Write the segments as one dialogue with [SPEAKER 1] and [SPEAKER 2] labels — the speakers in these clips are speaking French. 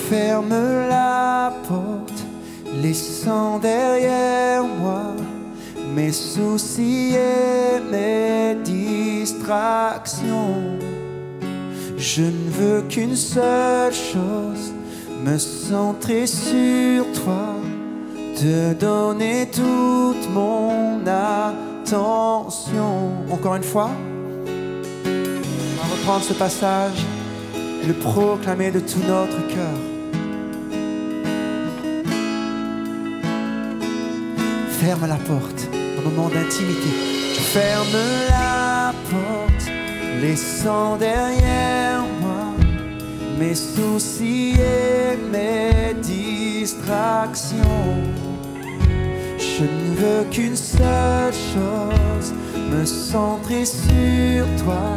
[SPEAKER 1] ferme la porte, laissant derrière moi mes soucis et mes distractions. Je ne veux qu'une seule chose, me centrer sur toi, te donner toute mon attention. Encore une fois, on va reprendre ce passage et le proclamer de tout notre cœur. Ferme la porte, un moment d'intimité. Je ferme la porte, laissant derrière moi mes soucis et mes distractions. Je ne veux qu'une seule chose, me centrer sur toi,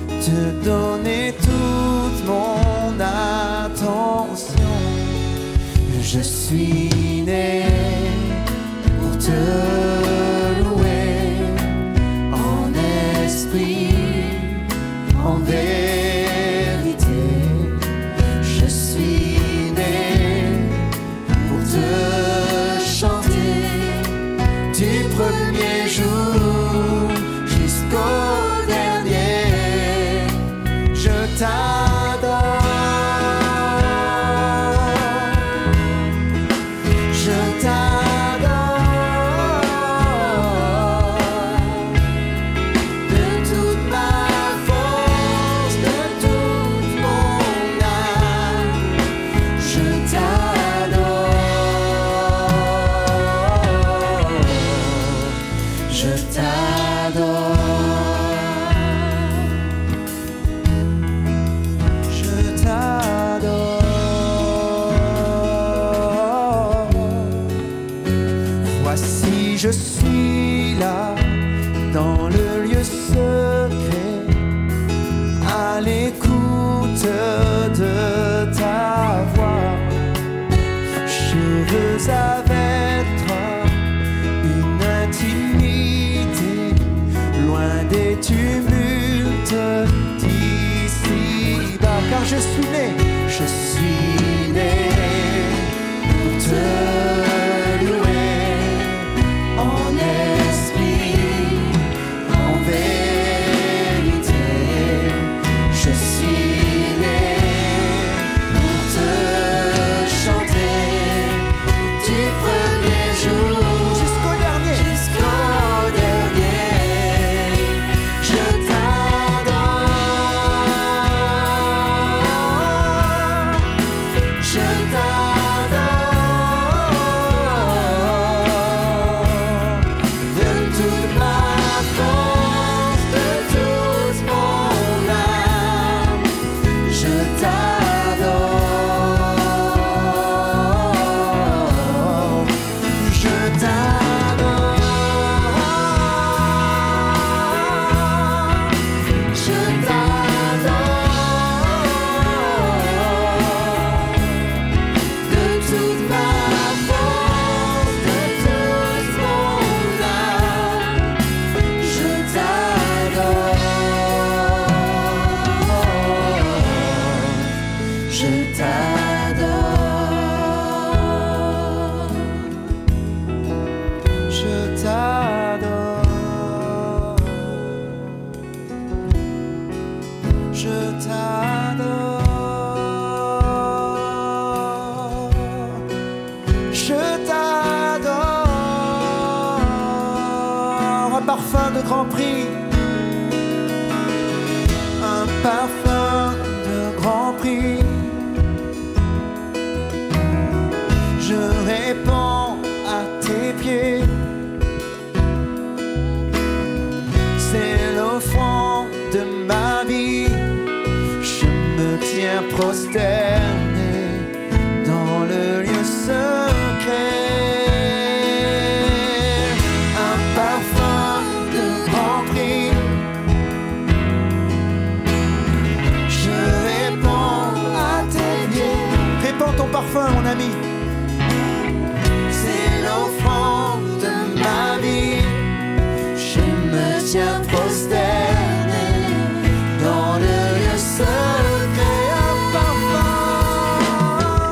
[SPEAKER 1] te donner toute mon attention. Je suis né pour te louer en esprit, en vérité. Je suis né pour te chanter du premier jour jusqu'au dernier. Je t'adore, je t'adore de toute ma force, de toute mon âme. Je t'adore, je t'adore. Voici, je suis là, dans le lieu secret, à l'écoute de ta voix. Je veux avec toi une intimité, loin des tumultes d'ici-bas. Car je suis né pour te louer en esprit, en vérité. Je suis né pour te chanter du premier jour jusqu'au dernier. Je t'adore, je t'adore de toute ma force, de toute mon âme. Je t'adore, je t'adore, je t'adore de toute ma force, de toute mon âme. Je t'adore, je t'adore, je t'adore, je t'adore, je t'adore. Un parfum de grand prix, un parfum de grand prix. Je réponds à tes pieds. C'est l'offrande de ma vie. Je me tiens prosterné dans le lieu secret. Un parfum de grand prix. Je réponds à tes pieds. Répands ton parfum, mon ami. C'est l'offrande de ma vie. Je me tiens prosterné dans le lieu secret. Un parfum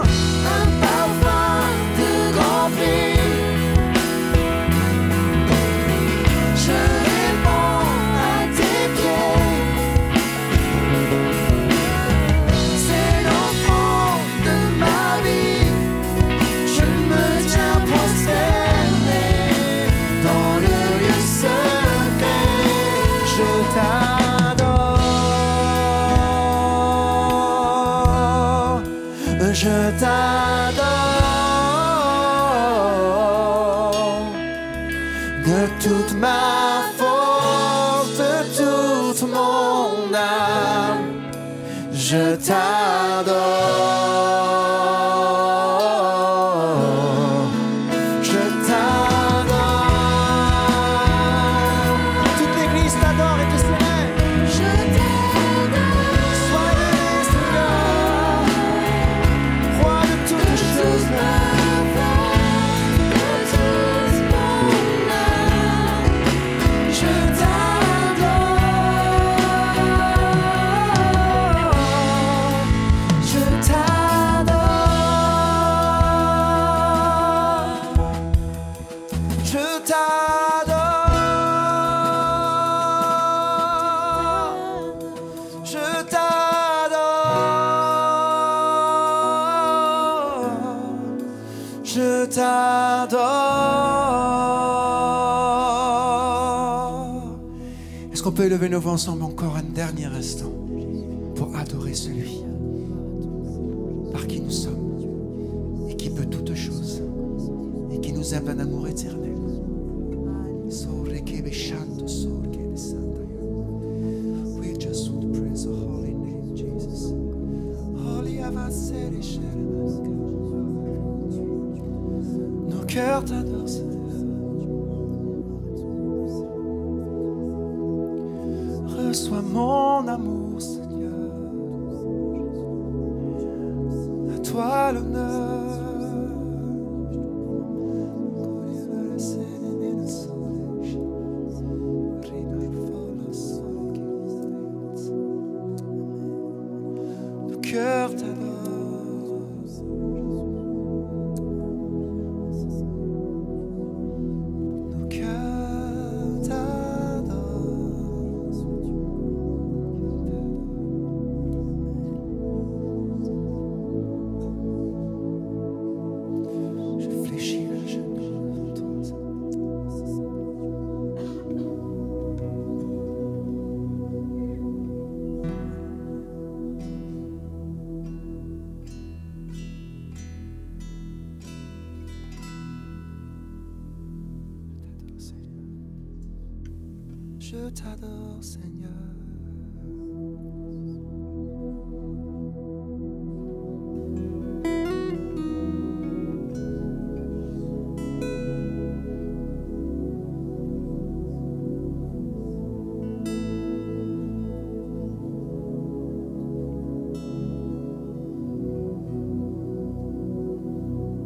[SPEAKER 1] je t'adore de toute ma force, de toute mon âme. Je t'adore. Je t'adore. Est-ce qu'on peut élever nos voix ensemble encore un dernier instant pour adorer celui par qui nous sommes et qui peut toutes choses et qui nous aime d'un amour éternel. We just want to praise your holy name, Jesus. Holy Avaseri Sheremas. Nos cœurs t'adorent, Seigneur. Reçois mon amour, Seigneur. À toi l'honneur. Nos cœurs t'adorent. Nos cœurs t'adorent. Je fléchis le genou devant toi. Je t'adore, Seigneur.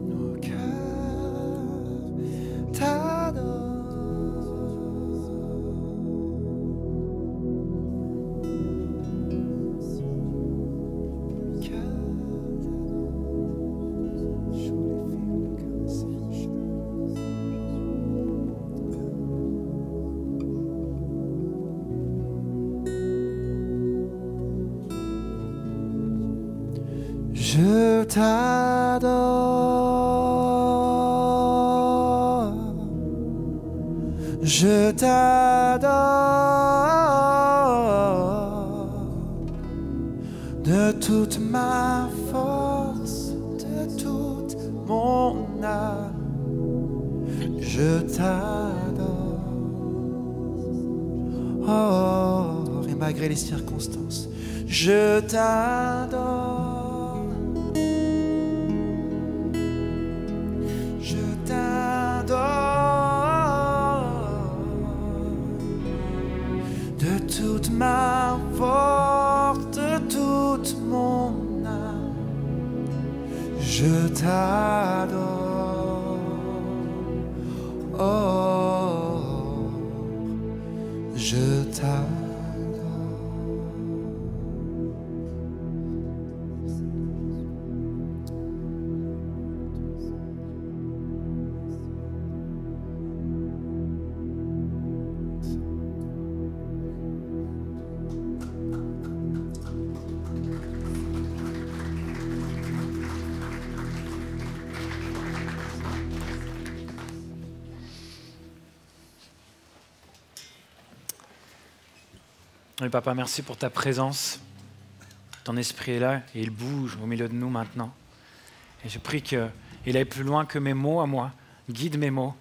[SPEAKER 1] Nos cœurs t'adorent. Je t'adore, je t'adore de toute ma force, de toute mon âme. Je t'adore, oh, et malgré les circonstances, je t'adore. De toute ma force, de toute mon âme, je t'adore. Oh, je t'adore.
[SPEAKER 2] Oui, Papa, merci pour ta présence. Ton esprit est là et il bouge au milieu de nous maintenant. Et je prie qu'il aille plus loin que mes mots à moi, guide mes mots,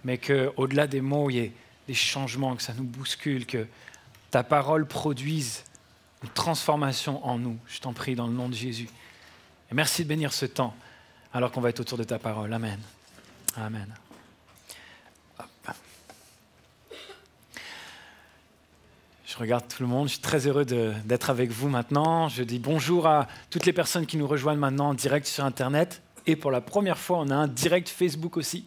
[SPEAKER 2] mais qu'au-delà des mots, il y ait des changements, que ça nous bouscule, que ta parole produise une transformation en nous. Je t'en prie dans le nom de Jésus. Et merci de bénir ce temps alors qu'on va être autour de ta parole. Amen. Amen. Hop. Je regarde tout le monde, je suis très heureux d'être avec vous maintenant. Je dis bonjour à toutes les personnes qui nous rejoignent maintenant en direct sur Internet. Et pour la première fois, on a un direct Facebook aussi.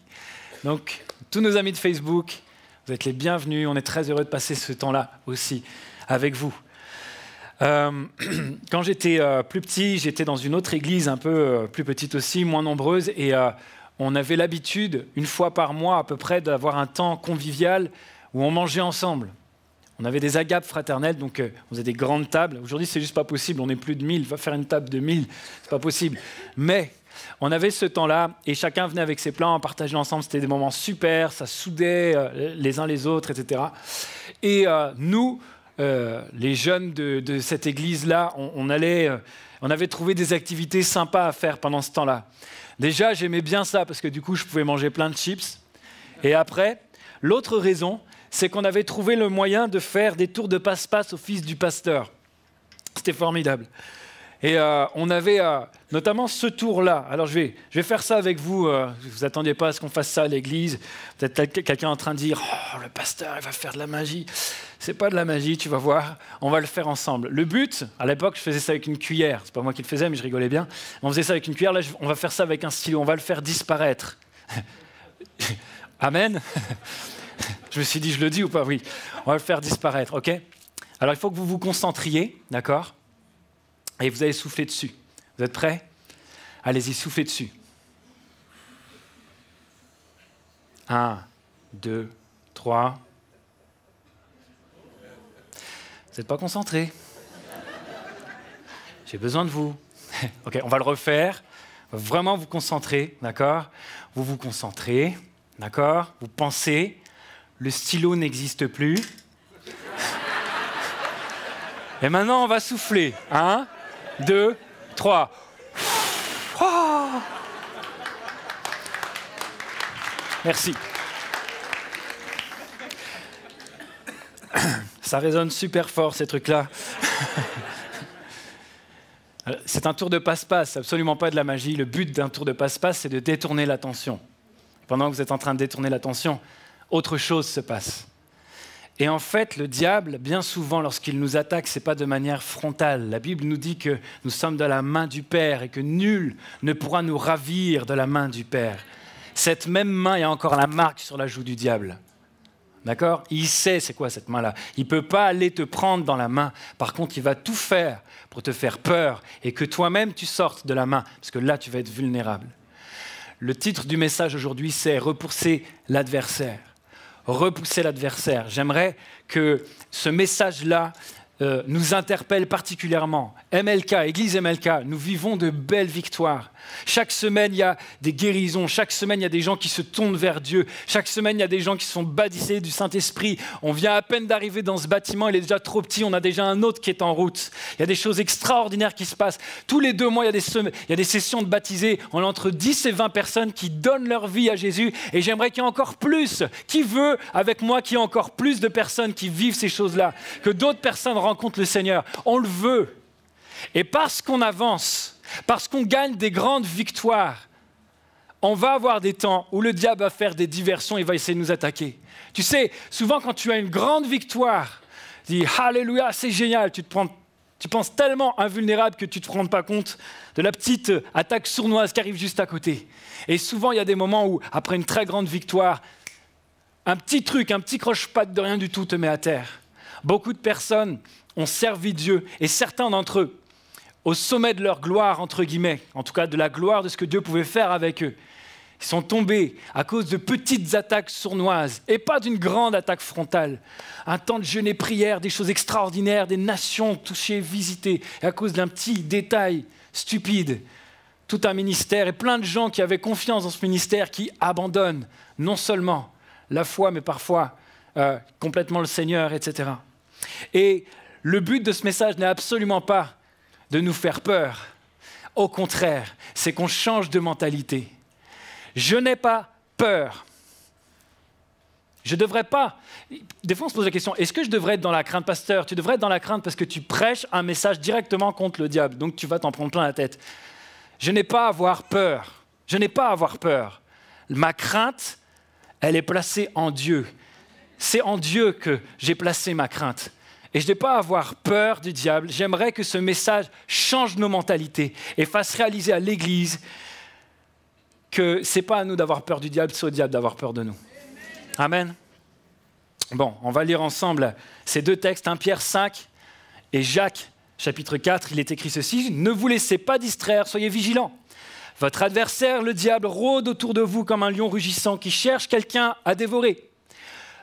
[SPEAKER 2] Donc, tous nos amis de Facebook, vous êtes les bienvenus. On est très heureux de passer ce temps-là aussi avec vous. Quand j'étais plus petit, j'étais dans une autre église un peu plus petite aussi, moins nombreuse. Et on avait l'habitude, une fois par mois à peu près, d'avoir un temps convivial où on mangeait ensemble. On avait des agapes fraternelles, donc on faisait des grandes tables. Aujourd'hui, c'est juste pas possible, on est plus de 1000, va faire une table de 1000, c'est pas possible. Mais on avait ce temps-là et chacun venait avec ses plats, on partageait ensemble, c'était des moments super, ça soudait les uns les autres, etc. Et nous, les jeunes de cette église-là, on avait trouvé des activités sympas à faire pendant ce temps-là. Déjà, j'aimais bien ça parce que du coup, je pouvais manger plein de chips. Et après, l'autre raison, c'est qu'on avait trouvé le moyen de faire des tours de passe-passe au fils du pasteur. C'était formidable. Et on avait notamment ce tour-là. Alors je vais faire ça avec vous. Vous attendiez pas à ce qu'on fasse ça à l'église. Peut-être quelqu'un en train de dire « Oh, le pasteur, il va faire de la magie. » C'est pas de la magie, tu vas voir. On va le faire ensemble. Le but, à l'époque, je faisais ça avec une cuillère. C'est pas moi qui le faisais, mais je rigolais bien. On faisait ça avec une cuillère. Là, on va faire ça avec un stylo. On va le faire disparaître. Amen. Je me suis dit, je le dis ou pas? Oui. On va le faire disparaître, ok? Alors, il faut que vous vous concentriez, d'accord? Et vous allez souffler dessus. Vous êtes prêts? Allez-y, soufflez dessus. 1, 2, 3. Vous n'êtes pas concentrés. J'ai besoin de vous. Ok, on va le refaire. Vraiment vous concentrer, d'accord? Vous vous concentrez, d'accord? Vous pensez. Le stylo n'existe plus. Et maintenant, on va souffler. 1, 2, 3. Oh, merci. Ça résonne super fort, ces trucs-là. C'est un tour de passe-passe, absolument pas de la magie. Le but d'un tour de passe-passe, c'est de détourner l'attention. Pendant que vous êtes en train de détourner l'attention, autre chose se passe. Et en fait, le diable, bien souvent, lorsqu'il nous attaque, ce n'est pas de manière frontale. La Bible nous dit que nous sommes de la main du Père et que nul ne pourra nous ravir de la main du Père. Cette même main, il y a encore la marque sur la joue du diable. D'accord? Il sait c'est quoi cette main-là. Il ne peut pas aller te prendre dans la main. Par contre, il va tout faire pour te faire peur et que toi-même, tu sortes de la main, parce que là, tu vas être vulnérable. Le titre du message aujourd'hui, c'est « Repousser l'adversaire ». Repousser l'adversaire. J'aimerais que ce message-là nous interpelle particulièrement. MLK, Église MLK, nous vivons de belles victoires. Chaque semaine, il y a des guérisons. Chaque semaine, il y a des gens qui se tournent vers Dieu. Chaque semaine, il y a des gens qui sont baptisés du Saint-Esprit. On vient à peine d'arriver dans ce bâtiment, il est déjà trop petit, on a déjà un autre qui est en route. Il y a des choses extraordinaires qui se passent. Tous les 2 mois, il y a des sessions de baptisés. On a entre 10 et 20 personnes qui donnent leur vie à Jésus. Et j'aimerais qu'il y ait encore plus. Qui veut, avec moi, qu'il y ait encore plus de personnes qui vivent ces choses-là, que d'autres personnes rencontrent le Seigneur. On le veut. Et parce qu'on avance, parce qu'on gagne des grandes victoires, on va avoir des temps où le diable va faire des diversions, il va essayer de nous attaquer. Tu sais, souvent quand tu as une grande victoire, tu dis « Alléluia, c'est génial », tu penses tellement invulnérable que tu ne te rends pas compte de la petite attaque sournoise qui arrive juste à côté. Et souvent, il y a des moments où, après une très grande victoire, un petit truc, un petit croche-patte de rien du tout te met à terre. Beaucoup de personnes ont servi Dieu, et certains d'entre eux, au sommet de leur gloire, entre guillemets, en tout cas de la gloire de ce que Dieu pouvait faire avec eux, ils sont tombés à cause de petites attaques sournoises, et pas d'une grande attaque frontale. Un temps de jeûne et prière, des choses extraordinaires, des nations touchées, visitées, et à cause d'un petit détail stupide, tout un ministère, et plein de gens qui avaient confiance dans ce ministère, qui abandonnent non seulement la foi, mais parfois complètement le Seigneur, etc. Et le but de ce message n'est absolument pas de nous faire peur. Au contraire, c'est qu'on change de mentalité. Je n'ai pas peur. Je ne devrais pas. Des fois, on se pose la question, est-ce que je devrais être dans la crainte, pasteur? Tu devrais être dans la crainte parce que tu prêches un message directement contre le diable, donc tu vas t'en prendre plein la tête. Je n'ai pas à avoir peur. Je n'ai pas à avoir peur. Ma crainte, elle est placée en Dieu. C'est en Dieu que j'ai placé ma crainte. Et je n'ai pas à avoir peur du diable. J'aimerais que ce message change nos mentalités et fasse réaliser à l'Église que ce n'est pas à nous d'avoir peur du diable, c'est au diable d'avoir peur de nous. Amen. Bon, on va lire ensemble ces deux textes, 1 Pierre 5 et Jacques, chapitre 4. Il est écrit ceci, « Ne vous laissez pas distraire, soyez vigilants. Votre adversaire, le diable, rôde autour de vous comme un lion rugissant qui cherche quelqu'un à dévorer.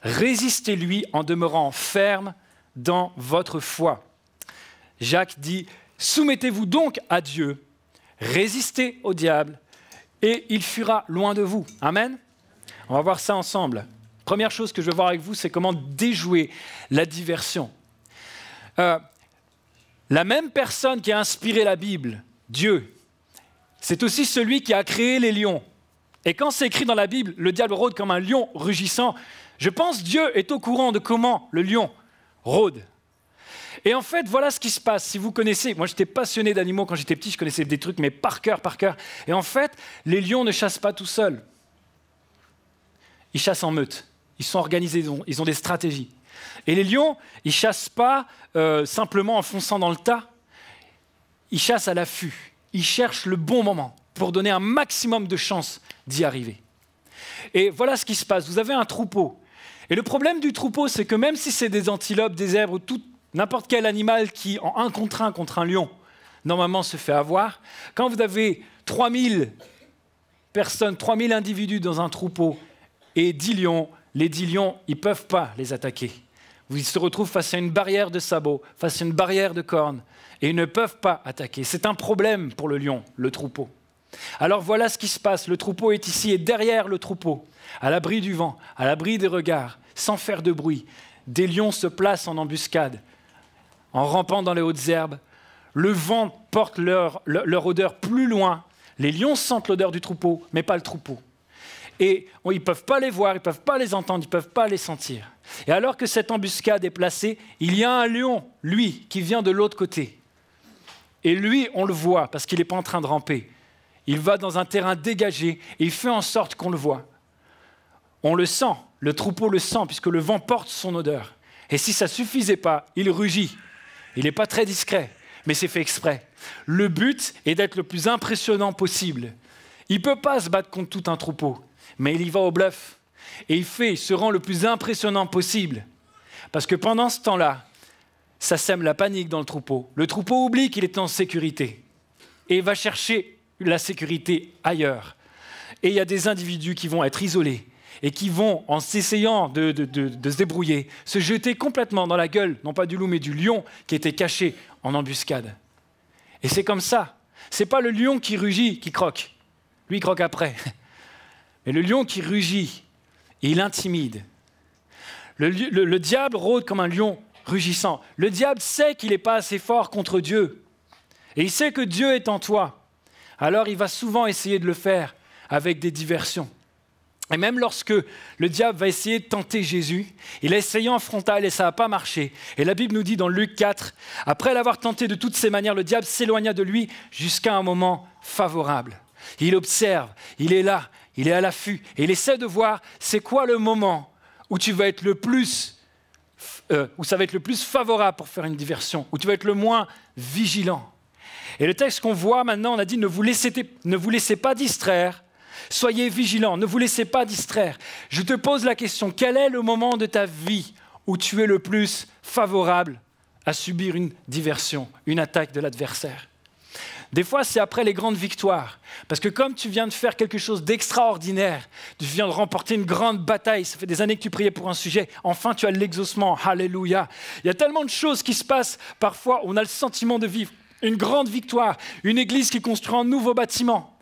[SPEAKER 2] Résistez-lui en demeurant ferme dans votre foi. » Jacques dit, « Soumettez-vous donc à Dieu, résistez au diable, et il fuira loin de vous. » Amen. On va voir ça ensemble. Première chose que je veux voir avec vous, c'est comment déjouer la diversion. La même personne qui a inspiré la Bible, Dieu, c'est aussi celui qui a créé les lions. Et quand c'est écrit dans la Bible, le diable rôde comme un lion rugissant, je pense que Dieu est au courant de comment le lion rôde. Et en fait, voilà ce qui se passe. Si vous connaissez, moi j'étais passionné d'animaux quand j'étais petit, je connaissais des trucs, mais par cœur. Et en fait, les lions ne chassent pas tout seuls. Ils chassent en meute. Ils sont organisés, ils ont des stratégies. Et les lions, ils ne chassent pas simplement en fonçant dans le tas. Ils chassent à l'affût. Ils cherchent le bon moment pour donner un maximum de chances d'y arriver. Et voilà ce qui se passe. Vous avez un troupeau. Et le problème du troupeau, c'est que même si c'est des antilopes, des zèbres ou n'importe quel animal qui, en un contre un lion, normalement se fait avoir, quand vous avez 3000 personnes, 3000 individus dans un troupeau et 10 lions, les 10 lions, ils ne peuvent pas les attaquer. Ils se retrouvent face à une barrière de sabots, face à une barrière de cornes, et ils ne peuvent pas attaquer. C'est un problème pour le lion, le troupeau. Alors voilà ce qui se passe. Le troupeau est ici, et derrière le troupeau, à l'abri du vent, à l'abri des regards, sans faire de bruit, des lions se placent en embuscade, en rampant dans les hautes herbes. Le vent porte leur odeur plus loin. Les lions sentent l'odeur du troupeau, mais pas le troupeau. Et ils ne peuvent pas les voir, ils ne peuvent pas les entendre, ils ne peuvent pas les sentir. Et alors que cette embuscade est placée, il y a un lion, lui, qui vient de l'autre côté. Et lui, on le voit, parce qu'il n'est pas en train de ramper. Il va dans un terrain dégagé et il fait en sorte qu'on le voit. On le sent, le troupeau le sent, puisque le vent porte son odeur. Et si ça ne suffisait pas, il rugit. Il n'est pas très discret, mais c'est fait exprès. Le but est d'être le plus impressionnant possible. Il ne peut pas se battre contre tout un troupeau, mais il y va au bluff. Et il se rend le plus impressionnant possible. Parce que pendant ce temps-là, ça sème la panique dans le troupeau. Le troupeau oublie qu'il est en sécurité. Et il va chercher la sécurité ailleurs. Et il y a des individus qui vont être isolés et qui vont, en s'essayant de se débrouiller, se jeter complètement dans la gueule, non pas du loup, mais du lion qui était caché en embuscade. Et c'est comme ça. Ce n'est pas le lion qui rugit qui croque. Lui, il croque après. Mais le lion qui rugit, il intimide. Le diable rôde comme un lion rugissant. Le diable sait qu'il n'est pas assez fort contre Dieu. Et il sait que Dieu est en toi. Alors il va souvent essayer de le faire avec des diversions. Et même lorsque le diable va essayer de tenter Jésus, il a essayé en frontal et ça n'a pas marché. Et la Bible nous dit dans Luc 4, « Après l'avoir tenté de toutes ces manières, le diable s'éloigna de lui jusqu'à un moment favorable. » Il observe, il est là, il est à l'affût et il essaie de voir c'est quoi le moment où tu vas être où ça va être le plus favorable pour faire une diversion, où tu vas être le moins vigilant. Et le texte qu'on voit maintenant, on a dit ne vous laissez pas distraire, soyez vigilants, ne vous laissez pas distraire. Je te pose la question, quel est le moment de ta vie où tu es le plus favorable à subir une diversion, une attaque de l'adversaire? Des fois, c'est après les grandes victoires. Parce que comme tu viens de faire quelque chose d'extraordinaire, tu viens de remporter une grande bataille, ça fait des années que tu priais pour un sujet, enfin tu as l'exaucement, alléluia. Il y a tellement de choses qui se passent, parfois on a le sentiment de vivre une grande victoire, une église qui construit un nouveau bâtiment.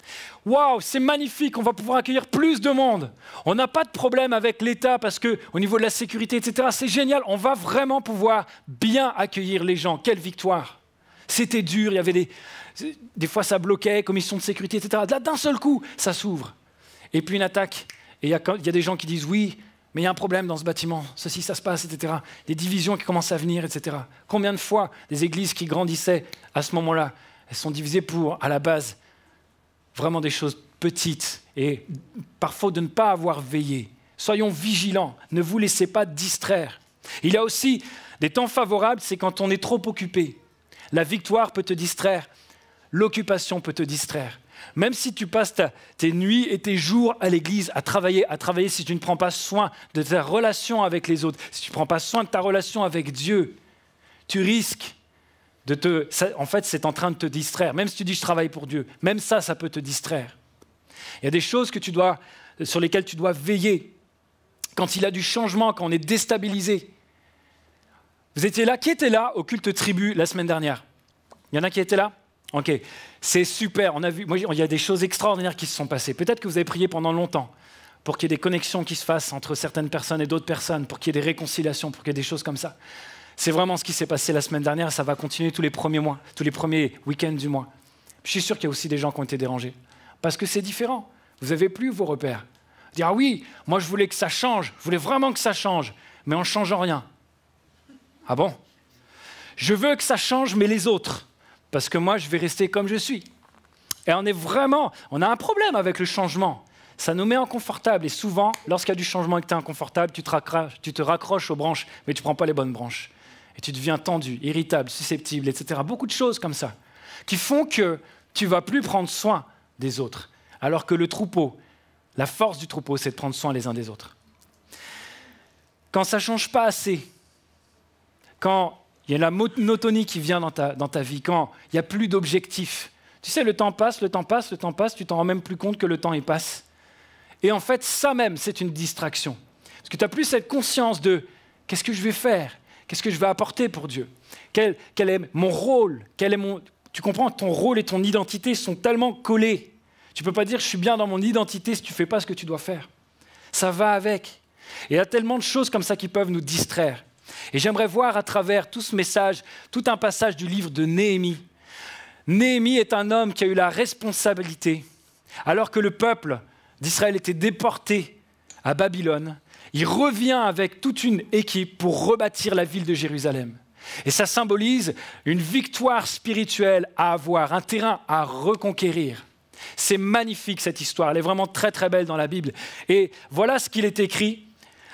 [SPEAKER 2] Waouh, c'est magnifique, on va pouvoir accueillir plus de monde. On n'a pas de problème avec l'État parce qu'au niveau de la sécurité, etc., c'est génial, on va vraiment pouvoir bien accueillir les gens. Quelle victoire! C'était dur, il y avait des fois ça bloquait, commission de sécurité, etc. Là, d'un seul coup, ça s'ouvre. Et puis une attaque, et il y a des gens qui disent oui, mais il y a un problème dans ce bâtiment, ceci, ça se passe, etc. Des divisions qui commencent à venir, etc. Combien de fois des églises qui grandissaient à ce moment-là, elles sont divisées pour, à la base, vraiment des choses petites, et parfois de ne pas avoir veillé. Soyons vigilants, ne vous laissez pas distraire. Il y a aussi des temps favorables, c'est quand on est trop occupé. La victoire peut te distraire, l'occupation peut te distraire. Même si tu passes tes nuits et tes jours à l'église, à travailler, si tu ne prends pas soin de ta relation avec les autres, si tu ne prends pas soin de ta relation avec Dieu, tu risques en fait, c'est en train de te distraire. Même si tu dis « je travaille pour Dieu », même ça peut te distraire. Il y a des choses sur lesquelles tu dois veiller. Quand il y a du changement, quand on est déstabilisé. Vous étiez là? Qui était là au culte tribu la semaine dernière? Il y en a qui étaient là? Ok, c'est super. On a vu, il y a des choses extraordinaires qui se sont passées. Peut-être que vous avez prié pendant longtemps pour qu'il y ait des connexions qui se fassent entre certaines personnes et d'autres personnes, pour qu'il y ait des réconciliations, pour qu'il y ait des choses comme ça. C'est vraiment ce qui s'est passé la semaine dernière. Ça va continuer tous les premiers mois, tous les premiers week-ends du mois. Je suis sûr qu'il y a aussi des gens qui ont été dérangés. Parce que c'est différent. Vous n'avez plus vos repères. Dire « Ah oui, moi je voulais que ça change. Je voulais vraiment que ça change. Mais en ne changeant rien. » Ah bon? Je veux que ça change, mais les autres. Parce que moi, je vais rester comme je suis. Et on a un problème avec le changement. Ça nous met inconfortables. Et souvent, lorsqu'il y a du changement et que tu es inconfortable, tu te raccroches aux branches, mais tu ne prends pas les bonnes branches. Et tu deviens tendu, irritable, susceptible, etc. Beaucoup de choses comme ça, qui font que tu ne vas plus prendre soin des autres. Alors que le troupeau, la force du troupeau, c'est de prendre soin les uns des autres. Quand ça ne change pas assez, quand il y a la monotonie qui vient dans ta vie, quand il n'y a plus d'objectifs. Tu sais, le temps passe, tu t'en rends même plus compte que le temps y passe. Et en fait, ça même, c'est une distraction. Parce que tu n'as plus cette conscience de « qu'est-ce que je vais faire ? Qu'est-ce que je vais apporter pour Dieu ? Quel est mon rôle ? Tu comprends, ton rôle et ton identité sont tellement collés. Tu ne peux pas dire « je suis bien dans mon identité » si tu ne fais pas ce que tu dois faire. Ça va avec. Et il y a tellement de choses comme ça qui peuvent nous distraire. Et j'aimerais voir à travers tout ce message, tout un passage du livre de Néhémie. Néhémie est un homme qui a eu la responsabilité, alors que le peuple d'Israël était déporté à Babylone, il revient avec toute une équipe pour rebâtir la ville de Jérusalem. Et ça symbolise une victoire spirituelle à avoir, un terrain à reconquérir. C'est magnifique cette histoire, elle est vraiment très très belle dans la Bible. Et voilà ce qu'il est écrit.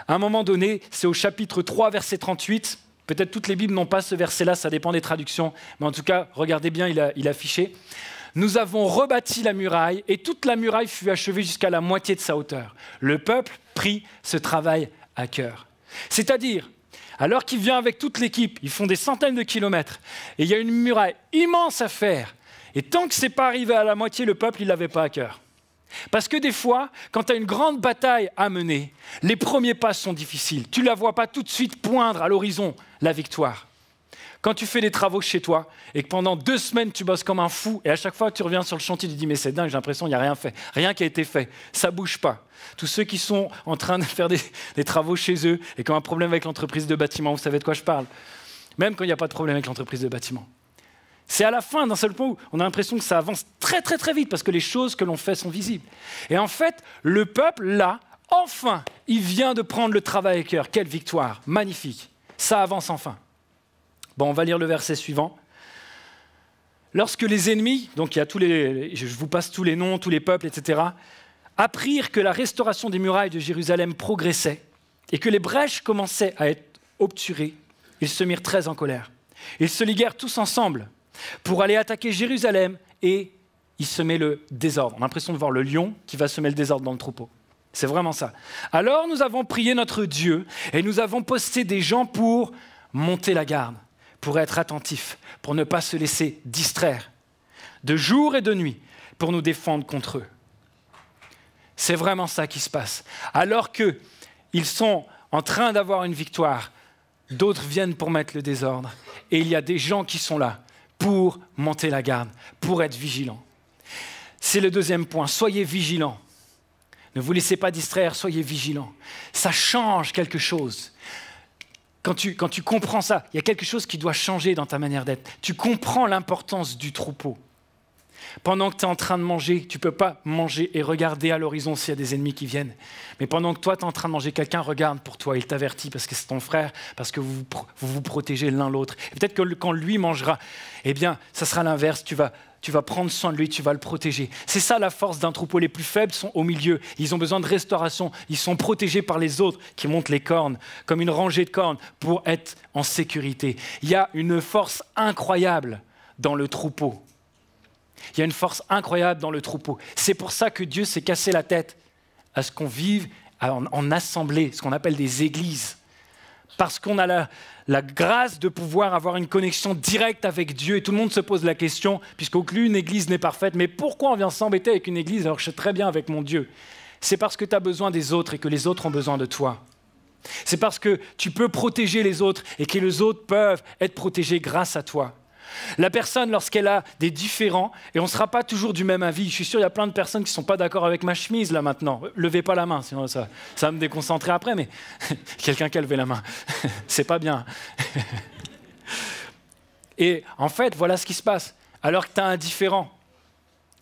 [SPEAKER 2] À un moment donné, c'est au chapitre 3, verset 38. Peut-être toutes les Bibles n'ont pas ce verset-là, ça dépend des traductions. Mais en tout cas, regardez bien, il est affiché. « Nous avons rebâti la muraille et toute la muraille fut achevée jusqu'à la moitié de sa hauteur. Le peuple prit ce travail à cœur. » C'est-à-dire, alors qu'il vient avec toute l'équipe, ils font des centaines de kilomètres et il y a une muraille immense à faire. Et tant que ce n'est pas arrivé à la moitié, le peuple, il ne l'avait pas à cœur. Parce que des fois, quand tu as une grande bataille à mener, les premiers pas sont difficiles. Tu ne la vois pas tout de suite poindre à l'horizon, la victoire. Quand tu fais des travaux chez toi et que pendant 2 semaines, tu bosses comme un fou et à chaque fois que tu reviens sur le chantier, tu te dis « mais c'est dingue, j'ai l'impression qu'il n'y a rien fait, rien qui a été fait, ça ne bouge pas ». Tous ceux qui sont en train de faire des travaux chez eux et qui ont un problème avec l'entreprise de bâtiment, vous savez de quoi je parle. Même quand il n'y a pas de problème avec l'entreprise de bâtiment. C'est à la fin, d'un seul coup, où on a l'impression que ça avance très très très vite parce que les choses que l'on fait sont visibles. Et en fait, le peuple, là, enfin, il vient de prendre le travail à cœur. Quelle victoire, magnifique. Ça avance enfin. Bon, on va lire le verset suivant. Lorsque les ennemis, donc il y a je vous passe tous les noms, tous les peuples, etc., apprirent que la restauration des murailles de Jérusalem progressait et que les brèches commençaient à être obturées, ils se mirent très en colère. Ils se liguèrent tous ensemble pour aller attaquer Jérusalem et il semait le désordre. On a l'impression de voir le lion qui va semer le désordre dans le troupeau. C'est vraiment ça. Alors nous avons prié notre Dieu et nous avons posté des gens pour monter la garde, pour être attentifs, pour ne pas se laisser distraire, de jour et de nuit, pour nous défendre contre eux. C'est vraiment ça qui se passe. Alors qu'ils sont en train d'avoir une victoire, d'autres viennent pour mettre le désordre. Et il y a des gens qui sont là pour monter la garde, pour être vigilants. C'est le deuxième point, soyez vigilants. Ne vous laissez pas distraire, soyez vigilants. Ça change quelque chose. quand tu comprends ça, il y a quelque chose qui doit changer dans ta manière d'être. Tu comprends l'importance du troupeau. Pendant que tu es en train de manger, tu ne peux pas manger et regarder à l'horizon s'il y a des ennemis qui viennent. Mais pendant que toi, tu es en train de manger, quelqu'un regarde pour toi, il t'avertit parce que c'est ton frère, parce que vous vous protégez l'un l'autre. Et peut-être que quand lui mangera, eh bien, ça sera l'inverse, tu vas prendre soin de lui, tu vas le protéger. C'est ça la force d'un troupeau. Les plus faibles sont au milieu, ils ont besoin de restauration, ils sont protégés par les autres qui montent les cornes, comme une rangée de cornes pour être en sécurité. Il y a une force incroyable dans le troupeau. Il y a une force incroyable dans le troupeau. C'est pour ça que Dieu s'est cassé la tête à ce qu'on vive en assemblée, ce qu'on appelle des églises. Parce qu'on a la grâce de pouvoir avoir une connexion directe avec Dieu. Et tout le monde se pose la question, puisqu'aucune église n'est parfaite, mais pourquoi on vient s'embêter avec une église alors que je sais très bien avec mon Dieu? C'est parce que tu as besoin des autres et que les autres ont besoin de toi. C'est parce que tu peux protéger les autres et que les autres peuvent être protégés grâce à toi. La personne, lorsqu'elle a des différends, et on ne sera pas toujours du même avis, je suis sûr qu'il y a plein de personnes qui ne sont pas d'accord avec ma chemise là maintenant. Levez pas la main, sinon ça va me déconcentrer après, mais quelqu'un qui a levé la main, c'est pas bien. Et en fait, voilà ce qui se passe. Alors que tu as un différend,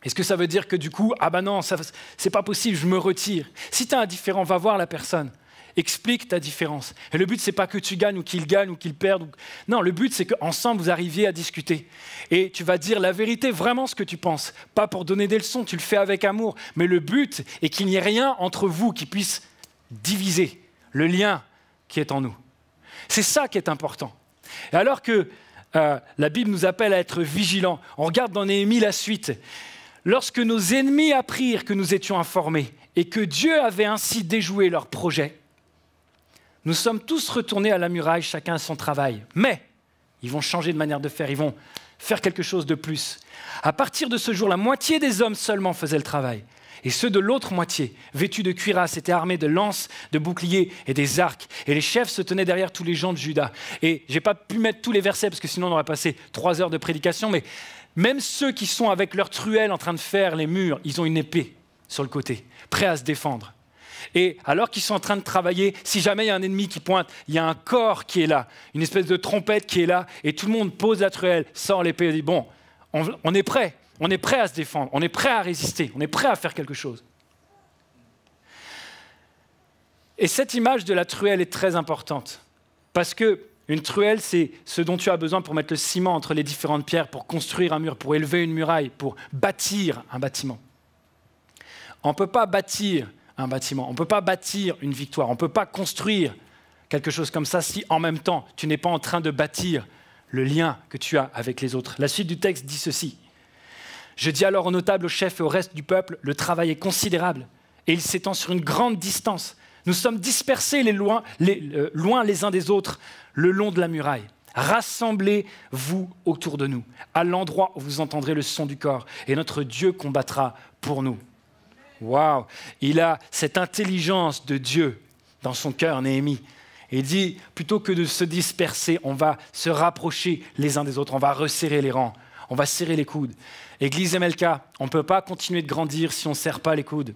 [SPEAKER 2] est-ce que ça veut dire que du coup, ah ben non, c'est pas possible, je me retire? Si tu as un différend, va voir la personne. Explique ta différence. Et le but, ce n'est pas que tu gagnes ou qu'il gagne ou qu'il perde. Non, le but, c'est qu'ensemble, vous arriviez à discuter. Et tu vas dire la vérité, vraiment ce que tu penses. Pas pour donner des leçons, tu le fais avec amour. Mais le but est qu'il n'y ait rien entre vous qui puisse diviser le lien qui est en nous. C'est ça qui est important. Et alors que la Bible nous appelle à être vigilants, on regarde dans Néhémie la suite. Lorsque nos ennemis apprirent que nous étions informés et que Dieu avait ainsi déjoué leur projet, nous sommes tous retournés à la muraille, chacun à son travail. Mais ils vont changer de manière de faire, ils vont faire quelque chose de plus. À partir de ce jour, la moitié des hommes seulement faisaient le travail. Et ceux de l'autre moitié, vêtus de cuirasse, étaient armés de lances, de boucliers et des arcs. Et les chefs se tenaient derrière tous les gens de Juda. Et je n'ai pas pu mettre tous les versets, parce que sinon on aurait passé 3 heures de prédication, mais même ceux qui sont avec leur truelle en train de faire les murs, ils ont une épée sur le côté, prêts à se défendre. Et alors qu'ils sont en train de travailler, si jamais il y a un ennemi qui pointe, il y a un corps qui est là, une espèce de trompette qui est là, et tout le monde pose la truelle, sort l'épée et dit « Bon, on est prêt à se défendre, on est prêt à résister, on est prêt à faire quelque chose. » Et cette image de la truelle est très importante, parce qu'une truelle, c'est ce dont tu as besoin pour mettre le ciment entre les différentes pierres, pour construire un mur, pour élever une muraille, pour bâtir un bâtiment. On ne peut pas bâtir un bâtiment, on ne peut pas bâtir une victoire, on ne peut pas construire quelque chose comme ça si en même temps tu n'es pas en train de bâtir le lien que tu as avec les autres. La suite du texte dit ceci. « Je dis alors aux notables, aux chefs et au reste du peuple, le travail est considérable et il s'étend sur une grande distance. Nous sommes dispersés loin les uns des autres le long de la muraille. Rassemblez-vous autour de nous, à l'endroit où vous entendrez le son du corps, et notre Dieu combattra pour nous. » Waouh! Il a cette intelligence de Dieu dans son cœur, Néhémie. Et il dit, plutôt que de se disperser, on va se rapprocher les uns des autres, on va resserrer les rangs, on va serrer les coudes. Église MLK, on ne peut pas continuer de grandir si on ne serre pas les coudes.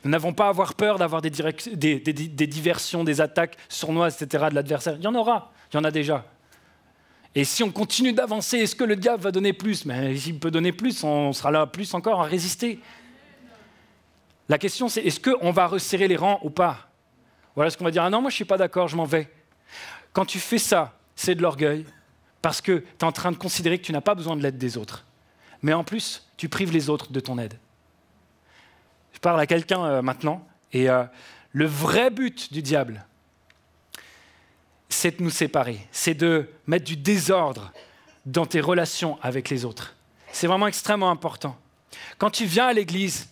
[SPEAKER 2] Nous n'avons pas à avoir peur d'avoir des diversions, des attaques sournoises, etc. de l'adversaire. Il y en aura, il y en a déjà. Et si on continue d'avancer, est-ce que le diable va donner plus? Mais s'il peut donner plus, on sera là plus encore à résister. La question, c'est est-ce qu'on va resserrer les rangs ou pas? Voilà ce qu'on va dire. Ah non, moi je ne suis pas d'accord, je m'en vais. Quand tu fais ça, c'est de l'orgueil, parce que tu es en train de considérer que tu n'as pas besoin de l'aide des autres. Mais en plus, tu prives les autres de ton aide. Je parle à quelqu'un maintenant, et le vrai but du diable, c'est de nous séparer, c'est de mettre du désordre dans tes relations avec les autres. C'est vraiment extrêmement important. Quand tu viens à l'église,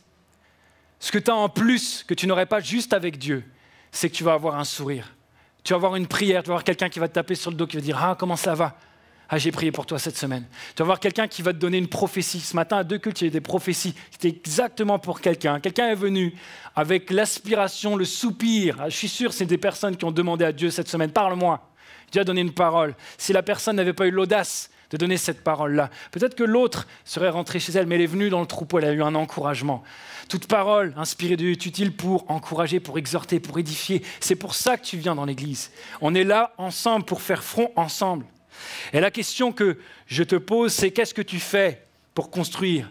[SPEAKER 2] ce que tu as en plus, que tu n'aurais pas juste avec Dieu, c'est que tu vas avoir un sourire. Tu vas avoir une prière, tu vas avoir quelqu'un qui va te taper sur le dos, qui va dire « Ah, comment ça va ? Ah, j'ai prié pour toi cette semaine. » Tu vas avoir quelqu'un qui va te donner une prophétie. Ce matin, à 2 cultes, il y a eu des prophéties. C'était exactement pour quelqu'un. Quelqu'un est venu avec l'aspiration, le soupir. Je suis sûr que c'est des personnes qui ont demandé à Dieu cette semaine « Parle-moi. » Dieu a donné une parole. Si la personne n'avait pas eu l'audace de donner cette parole-là. Peut-être que l'autre serait rentrée chez elle, mais elle est venue dans le troupeau, elle a eu un encouragement. Toute parole inspirée de Dieu est utile pour encourager, pour exhorter, pour édifier. C'est pour ça que tu viens dans l'église. On est là ensemble pour faire front ensemble. Et la question que je te pose, c'est qu'est-ce que tu fais pour construire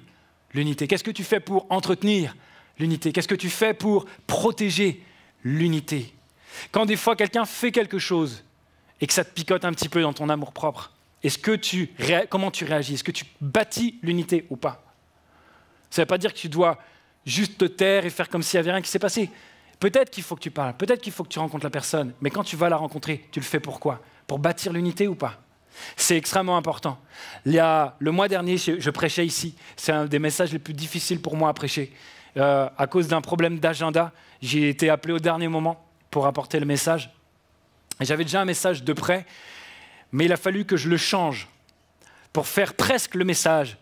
[SPEAKER 2] l'unité? Qu'est-ce que tu fais pour entretenir l'unité? Qu'est-ce que tu fais pour protéger l'unité? Quand des fois quelqu'un fait quelque chose et que ça te picote un petit peu dans ton amour-propre, comment tu réagis? Est-ce que tu bâtis l'unité ou pas? Ça ne veut pas dire que tu dois juste te taire et faire comme s'il n'y avait rien qui s'est passé. Peut-être qu'il faut que tu parles, peut-être qu'il faut que tu rencontres la personne, mais quand tu vas la rencontrer, tu le fais pourquoi? Pour bâtir l'unité ou pas? C'est extrêmement important. Le mois dernier, je prêchais ici. C'est un des messages les plus difficiles pour moi à prêcher. À cause d'un problème d'agenda, j'ai été appelé au dernier moment pour apporter le message. Et j'avais déjà un message de près, mais il a fallu que je le change pour faire presque le message.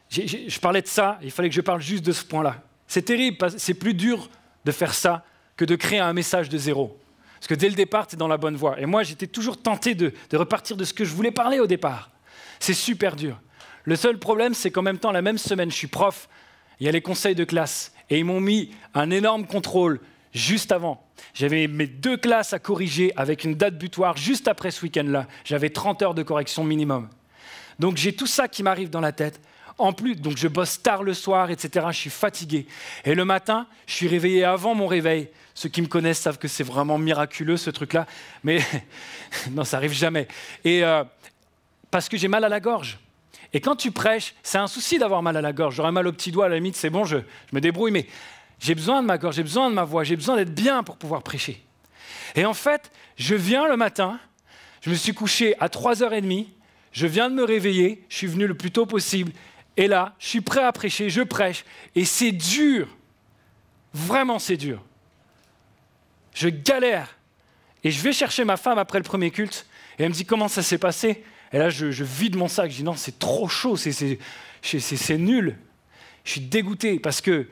[SPEAKER 2] Je parlais de ça, il fallait que je parle juste de ce point-là. C'est terrible, c'est plus dur de faire ça que de créer un message de zéro. Parce que dès le départ, tu es dans la bonne voie. Et moi, j'étais toujours tenté de repartir de ce que je voulais parler au départ. C'est super dur. Le seul problème, c'est qu'en même temps, la même semaine, je suis prof, il y a les conseils de classe. Et ils m'ont mis un énorme contrôle juste avant. J'avais mes 2 classes à corriger avec une date butoir juste après ce week-end-là. J'avais 30 heures de correction minimum. Donc j'ai tout ça qui m'arrive dans la tête. En plus, donc je bosse tard le soir, etc. Je suis fatigué. Et le matin, je suis réveillé avant mon réveil. Ceux qui me connaissent savent que c'est vraiment miraculeux, ce truc-là. Mais non, ça n'arrive jamais. Et parce que j'ai mal à la gorge. Et quand tu prêches, c'est un souci d'avoir mal à la gorge. J'aurais mal au petit doigt, à la limite, c'est bon, je me débrouille. Mais j'ai besoin de ma gorge, j'ai besoin de ma voix, j'ai besoin d'être bien pour pouvoir prêcher. Et en fait, je viens le matin, je me suis couché à 3h30, je viens de me réveiller, je suis venu le plus tôt possible. Et là, je suis prêt à prêcher, je prêche. Et c'est dur. Vraiment, c'est dur. Je galère. Et je vais chercher ma femme après le premier culte. Et elle me dit, comment ça s'est passé? Et là, je vide mon sac. Je dis, non, c'est trop chaud, c'est nul. Je suis dégoûté parce que,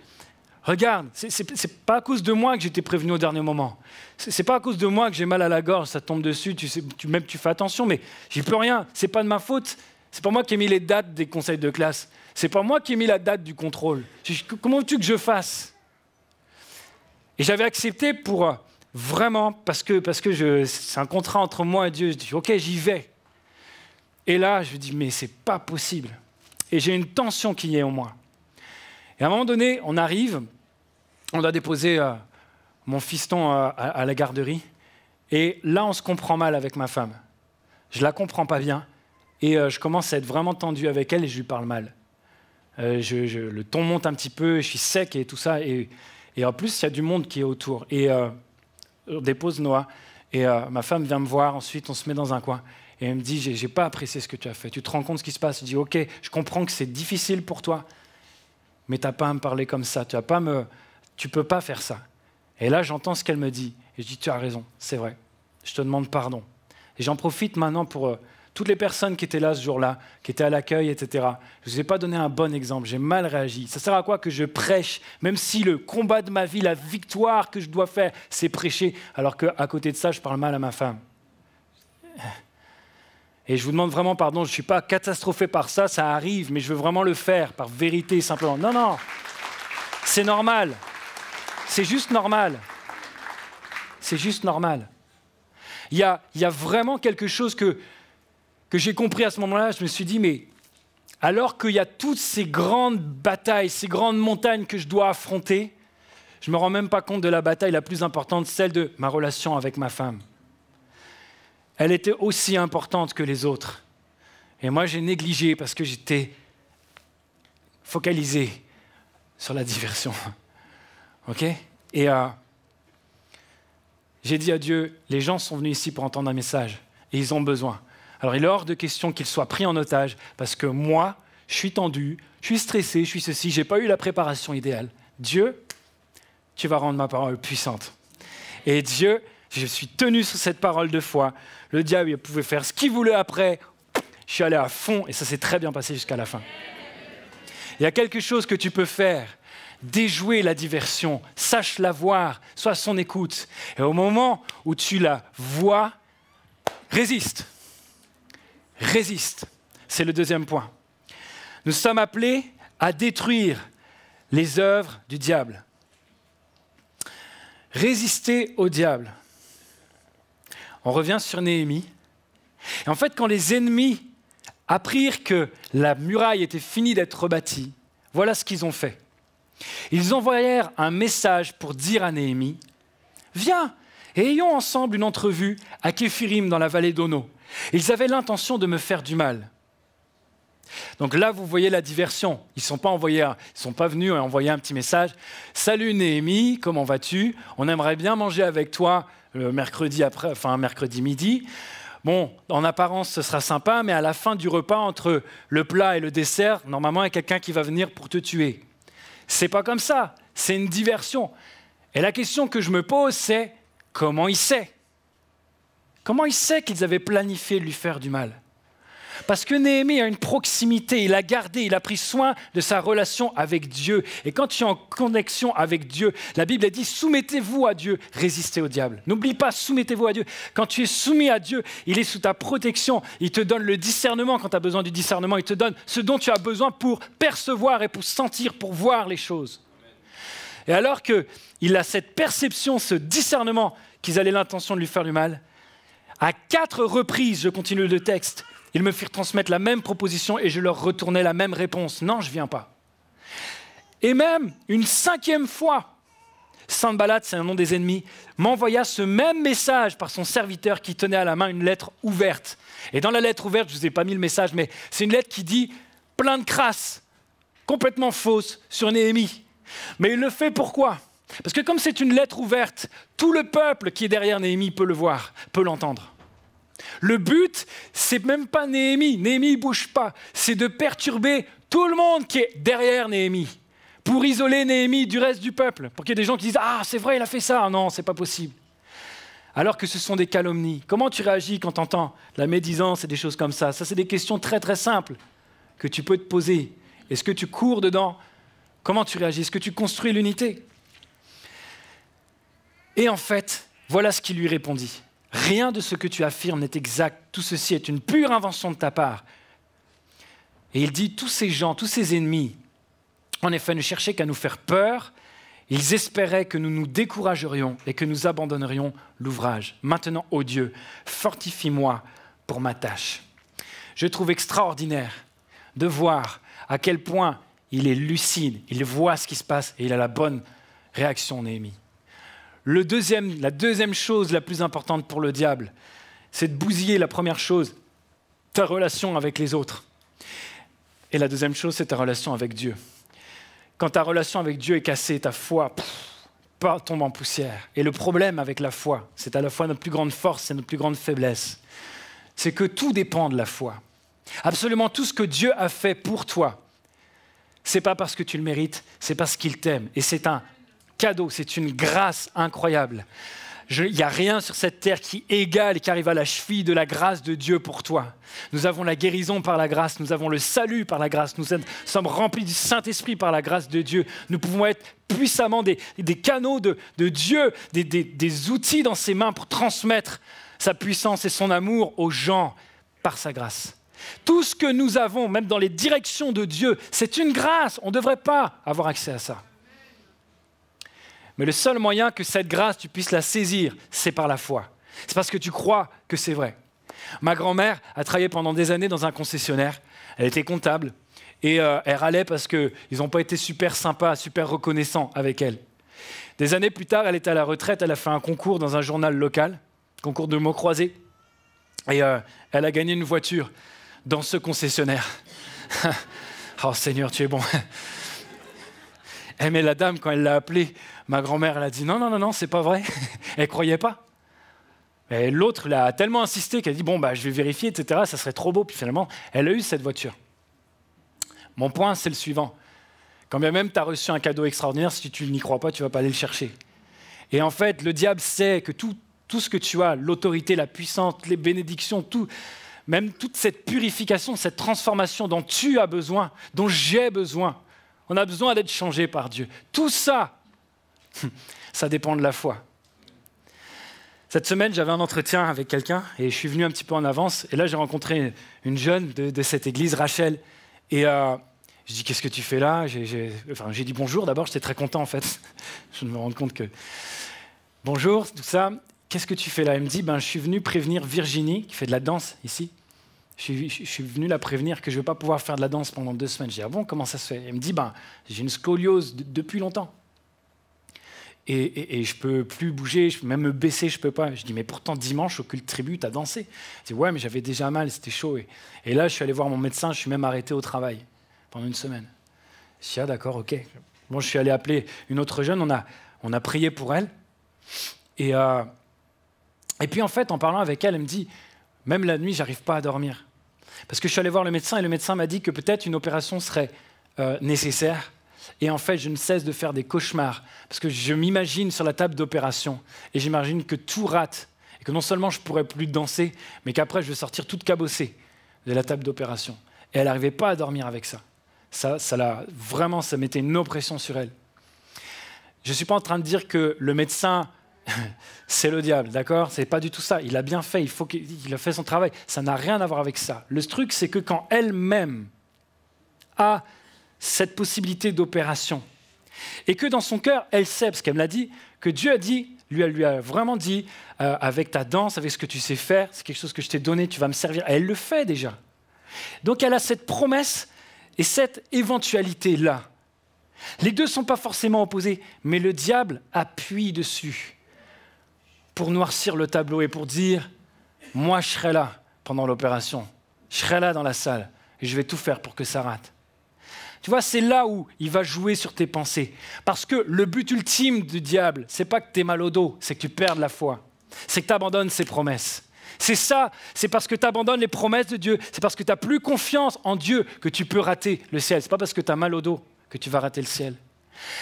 [SPEAKER 2] regarde, c'est pas à cause de moi que j'étais prévenu au dernier moment. C'est pas à cause de moi que j'ai mal à la gorge, ça tombe dessus, tu fais attention, mais j'y peux rien. C'est pas de ma faute. C'est pas moi qui ai mis les dates des conseils de classe. C'est pas moi qui ai mis la date du contrôle. Comment veux-tu que je fasse? Et j'avais accepté pour vraiment, parce que c'est un contrat entre moi et Dieu. Je dis, OK, j'y vais. Et là, je me dis, mais c'est pas possible. Et j'ai une tension qui est en moi. Et à un moment donné, on arrive, on doit déposer mon fiston à la garderie. Et là, on se comprend mal avec ma femme. Je la comprends pas bien. Et je commence à être vraiment tendu avec elle et je lui parle mal. Le ton monte un petit peu, je suis sec et tout ça. Et en plus, il y a du monde qui est autour. Et on dépose Noah. Et ma femme vient me voir. Ensuite, on se met dans un coin. Et elle me dit, j'ai pas apprécié ce que tu as fait. Tu te rends compte de ce qui se passe? Je dis, OK, je comprends que c'est difficile pour toi. Mais tu n'as pas à me parler comme ça. Tu peux pas faire ça. Et là, j'entends ce qu'elle me dit. Et je dis, tu as raison, c'est vrai. Je te demande pardon. Et j'en profite maintenant pour toutes les personnes qui étaient là ce jour-là, qui étaient à l'accueil, etc. Je ne vous ai pas donné un bon exemple, j'ai mal réagi. Ça sert à quoi que je prêche, même si le combat de ma vie, la victoire que je dois faire, c'est prêcher, alors qu'à côté de ça, je parle mal à ma femme. Et je vous demande vraiment pardon, je ne suis pas catastrophé par ça, ça arrive, mais je veux vraiment le faire, par vérité, simplement. Non, non, c'est normal. C'est juste normal. C'est juste normal. Il y a vraiment quelque chose que j'ai compris à ce moment-là. Je me suis dit, mais alors qu'il y a toutes ces grandes batailles, ces grandes montagnes que je dois affronter, je ne me rends même pas compte de la bataille la plus importante, celle de ma relation avec ma femme. Elle était aussi importante que les autres. Et moi, j'ai négligé parce que j'étais focalisé sur la diversion. OK? Et j'ai dit à Dieu, les gens sont venus ici pour entendre un message et ils ont besoin. Alors, il est hors de question qu'ils soient pris en otage parce que moi, je suis tendu, je suis stressé, je suis ceci, je n'ai pas eu la préparation idéale. Dieu, tu vas rendre ma parole puissante. Et Dieu, je suis tenu sur cette parole de foi. Le diable, il pouvait faire ce qu'il voulait après. Je suis allé à fond et ça s'est très bien passé jusqu'à la fin. Il y a quelque chose que tu peux faire. Déjouer la diversion, sache la voir, sois à son écoute. Et au moment où tu la vois, résiste. Résiste. c'est le deuxième point. Nous sommes appelés à détruire les œuvres du diable. Résister au diable. On revient sur Néhémie. Et en fait, quand les ennemis apprirent que la muraille était finie d'être rebâtie, voilà ce qu'ils ont fait. Ils envoyèrent un message pour dire à Néhémie, « Viens, et ayons ensemble une entrevue à Képhirim dans la vallée d'Ono. Ils avaient l'intention de me faire du mal. » Donc là, vous voyez la diversion. Ils ne sont pas venus envoyer un petit message. « Salut Néhémie, comment vas-tu? On aimerait bien manger avec toi mercredi midi. Bon, en apparence, ce sera sympa, mais à la fin du repas, entre le plat et le dessert, normalement, il y a quelqu'un qui va venir pour te tuer. » C'est pas comme ça, c'est une diversion. Et la question que je me pose, c'est comment il sait? Comment il sait qu'ils avaient planifié de lui faire du mal? Parce que Néhémie a une proximité, il a pris soin de sa relation avec Dieu. Et quand tu es en connexion avec Dieu, la Bible a dit « Soumettez-vous à Dieu, résistez au diable ». N'oublie pas, soumettez-vous à Dieu. Quand tu es soumis à Dieu, il est sous ta protection. Il te donne le discernement quand tu as besoin du discernement. Il te donne ce dont tu as besoin pour percevoir et pour sentir, pour voir les choses. Et alors qu'il a cette perception, ce discernement qu'ils avaient l'intention de lui faire du mal, à 4 reprises, je continue le texte, ils me firent transmettre la même proposition et je leur retournais la même réponse. Non, je ne viens pas. Et même une 5e fois, Sanballat, c'est un nom des ennemis, m'envoya ce même message par son serviteur qui tenait à la main une lettre ouverte. Et dans la lettre ouverte, je ne vous ai pas mis le message, mais c'est une lettre qui dit plein de crasses, complètement fausses sur Néhémie. Mais il le fait pourquoi? Parce que comme c'est une lettre ouverte, tout le peuple qui est derrière Néhémie peut le voir, peut l'entendre. Le but, c'est même pas Néhémie. Néhémie ne bouge pas. C'est de perturber tout le monde qui est derrière Néhémie pour isoler Néhémie du reste du peuple. Pour qu'il y ait des gens qui disent « Ah, c'est vrai, il a fait ça. » Non, c'est pas possible. Alors que ce sont des calomnies. Comment tu réagis quand tu entends la médisance et des choses comme ça? Ça, c'est des questions très très simples que tu peux te poser. Est-ce que tu cours dedans? Comment tu réagis? Est-ce que tu construis l'unité? Et en fait, voilà ce qu'il lui répondit. Rien de ce que tu affirmes n'est exact. Tout ceci est une pure invention de ta part. Et il dit, tous ces gens, tous ces ennemis, en effet, ne cherchaient qu'à nous faire peur. Ils espéraient que nous nous découragerions et que nous abandonnerions l'ouvrage. Maintenant, ô Dieu, fortifie-moi pour ma tâche. Je trouve extraordinaire de voir à quel point il est lucide, il voit ce qui se passe et il a la bonne réaction, Néhémie. La deuxième chose la plus importante pour le diable, c'est de bousiller la première chose, ta relation avec les autres. Et la deuxième chose, c'est ta relation avec Dieu. Quand ta relation avec Dieu est cassée, ta foi tombe en poussière. Et le problème avec la foi, c'est à la fois notre plus grande force et notre plus grande faiblesse, c'est que tout dépend de la foi. Absolument tout ce que Dieu a fait pour toi, ce n'est pas parce que tu le mérites, c'est parce qu'il t'aime. Et c'est un cadeau, c'est une grâce incroyable. Il n'y a rien sur cette terre qui égale et qui arrive à la cheville de la grâce de Dieu pour toi. Nous avons la guérison par la grâce, nous avons le salut par la grâce, nous sommes remplis du Saint-Esprit par la grâce de Dieu. Nous pouvons être puissamment des canaux de Dieu, des outils dans ses mains pour transmettre sa puissance et son amour aux gens par sa grâce. Tout ce que nous avons, même dans les directions de Dieu, c'est une grâce. On ne devrait pas avoir accès à ça. Mais le seul moyen que cette grâce, tu puisses la saisir, c'est par la foi. C'est parce que tu crois que c'est vrai. Ma grand-mère a travaillé pendant des années dans un concessionnaire. Elle était comptable et elle râlait parce qu'ils n'ont pas été super sympas, super reconnaissants avec elle. Des années plus tard, elle était à la retraite, elle a fait un concours dans un journal local, concours de mots croisés. Et elle a gagné une voiture dans ce concessionnaire. Oh Seigneur, tu es bon. Mais la dame, quand elle l'a appelée, ma grand-mère, elle a dit non, c'est pas vrai. Elle ne croyait pas. Et l'autre a tellement insisté qu'elle a dit je vais vérifier, etc. Ça serait trop beau. Puis finalement, elle a eu cette voiture. Mon point, c'est le suivant. Quand bien même tu as reçu un cadeau extraordinaire, si tu n'y crois pas, tu ne vas pas aller le chercher. Et en fait, le diable sait que tout ce que tu as, l'autorité, la puissance, les bénédictions, même toute cette purification, cette transformation dont tu as besoin, dont j'ai besoin, on a besoin d'être changé par Dieu. Tout ça, ça dépend de la foi. Cette semaine, j'avais un entretien avec quelqu'un et je suis venu un petit peu en avance. Et là, j'ai rencontré une jeune de cette église, Rachel. Et je dis, qu'est-ce que tu fais là? J'ai dit bonjour d'abord, j'étais très content en fait. Je me rends compte que... Bonjour, tout ça. Qu'est-ce que tu fais là? Elle me dit, je suis venu prévenir Virginie, qui fait de la danse ici. Je suis venu la prévenir que je ne vais pas pouvoir faire de la danse pendant 2 semaines. Je dis, ah bon, comment ça se fait? Elle me dit, j'ai une scoliose depuis longtemps. Et je ne peux plus bouger, je peux même me baisser, je ne peux pas. Je dis, mais pourtant, dimanche, au culte tribu, tu as dansé. Je dis, ouais, mais j'avais déjà mal, c'était chaud. Et là, je suis allé voir mon médecin, je suis même arrêté au travail pendant 1 semaine. Je dis, ah d'accord, ok. Bon, je suis allé appeler une autre jeune, on a prié pour elle. Et puis, en fait, en parlant avec elle, elle me dit, même la nuit, je n'arrive pas à dormir. Parce que je suis allé voir le médecin, et le médecin m'a dit que peut-être une opération serait nécessaire. Et en fait, je ne cesse de faire des cauchemars, parce que je m'imagine sur la table d'opération, et j'imagine que tout rate, et que non seulement je ne pourrai plus danser, mais qu'après, je vais sortir toute cabossée de la table d'opération. Et elle n'arrivait pas à dormir avec ça. Vraiment, ça mettait une oppression sur elle. Je ne suis pas en train de dire que le médecin, c'est le diable, d'accord? Ce n'est pas du tout ça. Il a bien fait, il a fait son travail. Ça n'a rien à voir avec ça. Le truc, c'est que quand elle-même a cette possibilité d'opération, et que dans son cœur, elle sait, parce qu'elle me l'a dit, que Dieu a dit, elle lui a vraiment dit, avec ta danse, avec ce que tu sais faire, c'est quelque chose que je t'ai donné, tu vas me servir. Et elle le fait déjà. Donc elle a cette promesse et cette éventualité-là. Les deux ne sont pas forcément opposés, mais le diable appuie dessus pour noircir le tableau et pour dire, moi je serai là pendant l'opération, je serai là dans la salle et je vais tout faire pour que ça rate. Tu vois, c'est là où il va jouer sur tes pensées. Parce que le but ultime du diable, c'est pas que tu aies mal au dos, c'est que tu perdes la foi. C'est que tu abandonnes ses promesses. C'est ça, c'est parce que tu abandonnes les promesses de Dieu, c'est parce que tu n'as plus confiance en Dieu que tu peux rater le ciel. Ce n'est pas parce que tu as mal au dos que tu vas rater le ciel.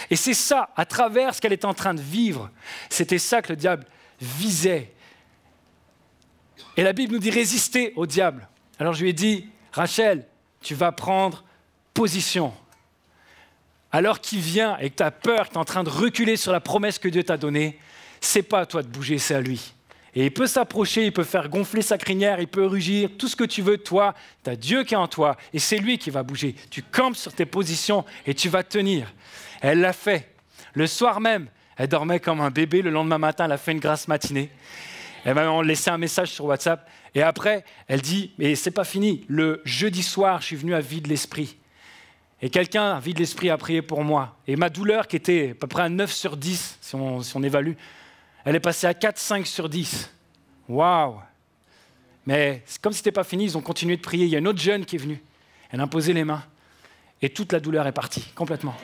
[SPEAKER 2] Et c'est ça, à travers ce qu'elle est en train de vivre, c'était ça que le diable visait. Et la Bible nous dit résister au diable. Alors je lui ai dit, Rachel, tu vas prendre position. Alors qu'il vient et que tu as peur, que tu es en train de reculer sur la promesse que Dieu t'a donnée, ce n'est pas à toi de bouger, c'est à lui. Et il peut s'approcher, il peut faire gonfler sa crinière, il peut rugir, tout ce que tu veux. Toi, tu as Dieu qui est en toi et c'est lui qui va bouger. Tu campes sur tes positions et tu vas tenir. Elle l'a fait. Le soir même, elle dormait comme un bébé. Le lendemain matin, elle a fait une grasse matinée. Elle m'a laissé un message sur WhatsApp. Et après, elle dit, mais c'est pas fini. Le jeudi soir, je suis venu à Vide l'Esprit. Et quelqu'un, Vide l'Esprit, a prié pour moi. Et ma douleur, qui était à peu près à 9 sur 10, si on évalue, elle est passée à 4, 5 sur 10. Waouh! Mais c'est comme si ce n'était pas fini, ils ont continué de prier. Il y a une autre jeune qui est venue. Elle a imposé les mains. Et toute la douleur est partie, complètement.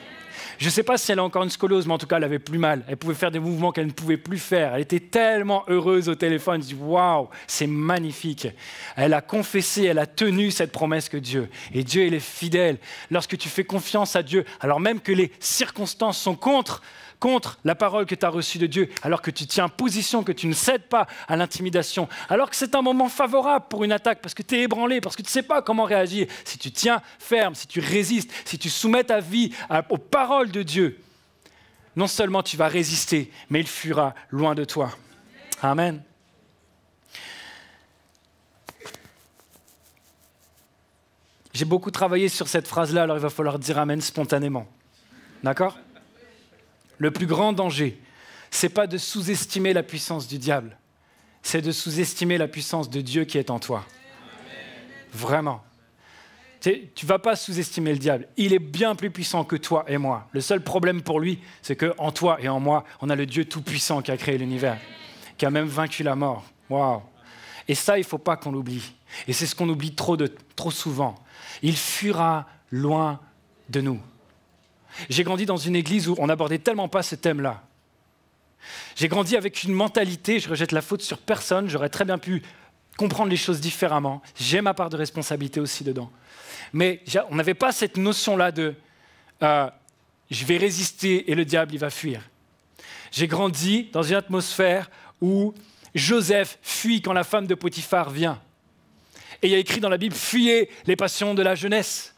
[SPEAKER 2] Je ne sais pas si elle a encore une scoliose, mais en tout cas, elle avait plus mal. Elle pouvait faire des mouvements qu'elle ne pouvait plus faire. Elle était tellement heureuse au téléphone. Je dis, waouh, c'est magnifique. Elle a confessé, elle a tenu cette promesse que Dieu. Et Dieu, il est fidèle. Lorsque tu fais confiance à Dieu, alors même que les circonstances sont contre la parole que tu as reçue de Dieu, alors que tu tiens position, que tu ne cèdes pas à l'intimidation, alors que c'est un moment favorable pour une attaque, parce que tu es ébranlé, parce que tu ne sais pas comment réagir, si tu tiens ferme, si tu résistes, si tu soumets ta vie aux paroles de Dieu, non seulement tu vas résister, mais il fuira loin de toi. Amen. J'ai beaucoup travaillé sur cette phrase-là, alors il va falloir dire Amen spontanément. D'accord ? Le plus grand danger, ce n'est pas de sous-estimer la puissance du diable, c'est de sous-estimer la puissance de Dieu qui est en toi. Amen. Vraiment. Tu ne vas pas sous-estimer le diable. Il est bien plus puissant que toi et moi. Le seul problème pour lui, c'est qu'en toi et en moi, on a le Dieu tout-puissant qui a créé l'univers, qui a même vaincu la mort. Waouh. Et ça, il ne faut pas qu'on l'oublie. Et c'est ce qu'on oublie trop souvent. Il fuira loin de nous. J'ai grandi dans une église où on n'abordait tellement pas ce thème-là. J'ai grandi avec une mentalité, je rejette la faute sur personne, j'aurais très bien pu comprendre les choses différemment. J'ai ma part de responsabilité aussi dedans. Mais on n'avait pas cette notion-là de je vais résister et le diable, il va fuir. J'ai grandi dans une atmosphère où Joseph fuit quand la femme de Potiphar vient. Et il y a écrit dans la Bible, fuyez les passions de la jeunesse.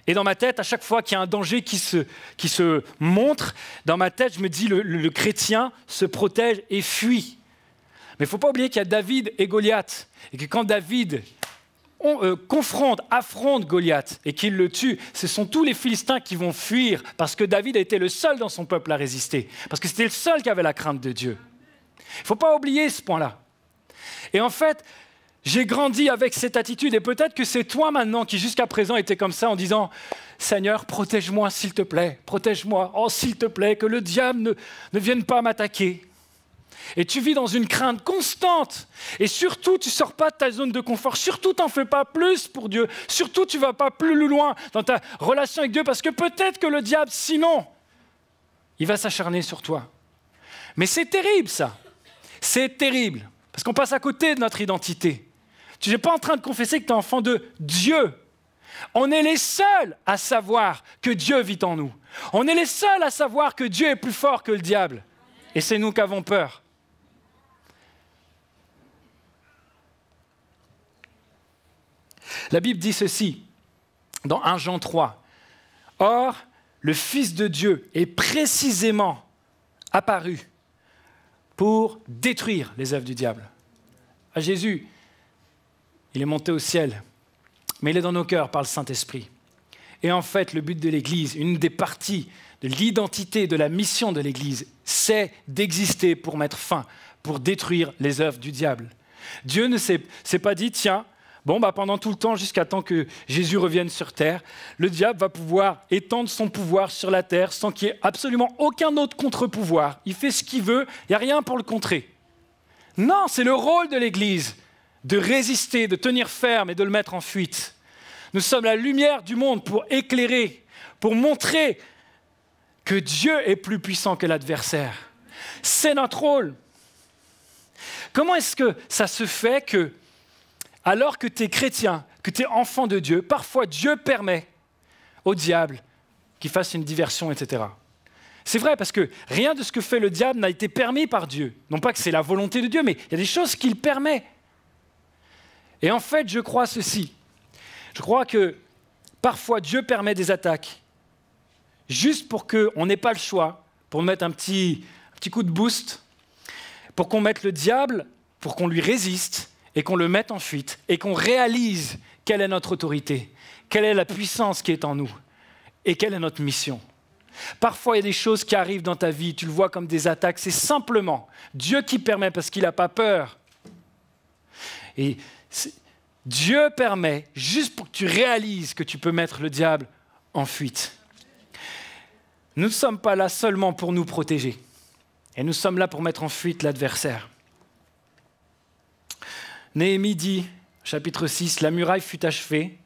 [SPEAKER 2] Et dans ma tête, à chaque fois qu'il y a un danger qui se montre, dans ma tête, je me dis, le chrétien se protège et fuit. Mais il ne faut pas oublier qu'il y a David et Goliath. Et que quand David affronte Goliath et qu'il le tue, ce sont tous les Philistins qui vont fuir parce que David a été le seul dans son peuple à résister. Parce que c'était le seul qui avait la crainte de Dieu. Il ne faut pas oublier ce point-là. Et en fait, j'ai grandi avec cette attitude et peut-être que c'est toi maintenant qui jusqu'à présent était comme ça en disant « Seigneur, protège-moi s'il te plaît, protège-moi, oh s'il te plaît, que le diable ne vienne pas m'attaquer. » Et tu vis dans une crainte constante. Et surtout, tu ne sors pas de ta zone de confort. Surtout, tu n'en fais pas plus pour Dieu. Surtout, tu ne vas pas plus loin dans ta relation avec Dieu parce que peut-être que le diable, sinon, il va s'acharner sur toi. Mais c'est terrible ça. C'est terrible. Parce qu'on passe à côté de notre identité. Tu n'es pas en train de confesser que tu es enfant de Dieu. On est les seuls à savoir que Dieu vit en nous. On est les seuls à savoir que Dieu est plus fort que le diable. Et c'est nous qui avons peur. La Bible dit ceci, dans 1 Jean 3. « Or, le Fils de Dieu est précisément apparu pour détruire les œuvres du diable. » À Jésus, il est monté au ciel, mais il est dans nos cœurs par le Saint-Esprit. Et en fait, le but de l'Église, une des parties de l'identité, de la mission de l'Église, c'est d'exister pour mettre fin, pour détruire les œuvres du diable. Dieu ne s'est pas dit, tiens, pendant tout le temps, jusqu'à temps que Jésus revienne sur terre, le diable va pouvoir étendre son pouvoir sur la terre sans qu'il y ait absolument aucun autre contre-pouvoir. Il fait ce qu'il veut, il n'y a rien pour le contrer. Non, c'est le rôle de l'Église de résister, de tenir ferme et de le mettre en fuite. Nous sommes la lumière du monde pour éclairer, pour montrer que Dieu est plus puissant que l'adversaire. C'est notre rôle. Comment est-ce que ça se fait que, alors que tu es chrétien, que tu es enfant de Dieu, parfois Dieu permet au diable qu'il fasse une diversion, etc. C'est vrai parce que rien de ce que fait le diable n'a été permis par Dieu. Non pas que c'est la volonté de Dieu, mais il y a des choses qu'il permet. Et en fait, je crois ceci. Je crois que parfois Dieu permet des attaques juste pour qu'on n'ait pas le choix, pour mettre un petit coup de boost, pour qu'on mette le diable, pour qu'on lui résiste et qu'on le mette en fuite et qu'on réalise quelle est notre autorité, quelle est la puissance qui est en nous et quelle est notre mission. Parfois, il y a des choses qui arrivent dans ta vie, tu le vois comme des attaques, c'est simplement Dieu qui permet parce qu'il n'a pas peur. Et Dieu permet juste pour que tu réalises que tu peux mettre le diable en fuite. Nous ne sommes pas là seulement pour nous protéger. Et nous sommes là pour mettre en fuite l'adversaire. Néhémie dit, chapitre 6, « La muraille fut achevée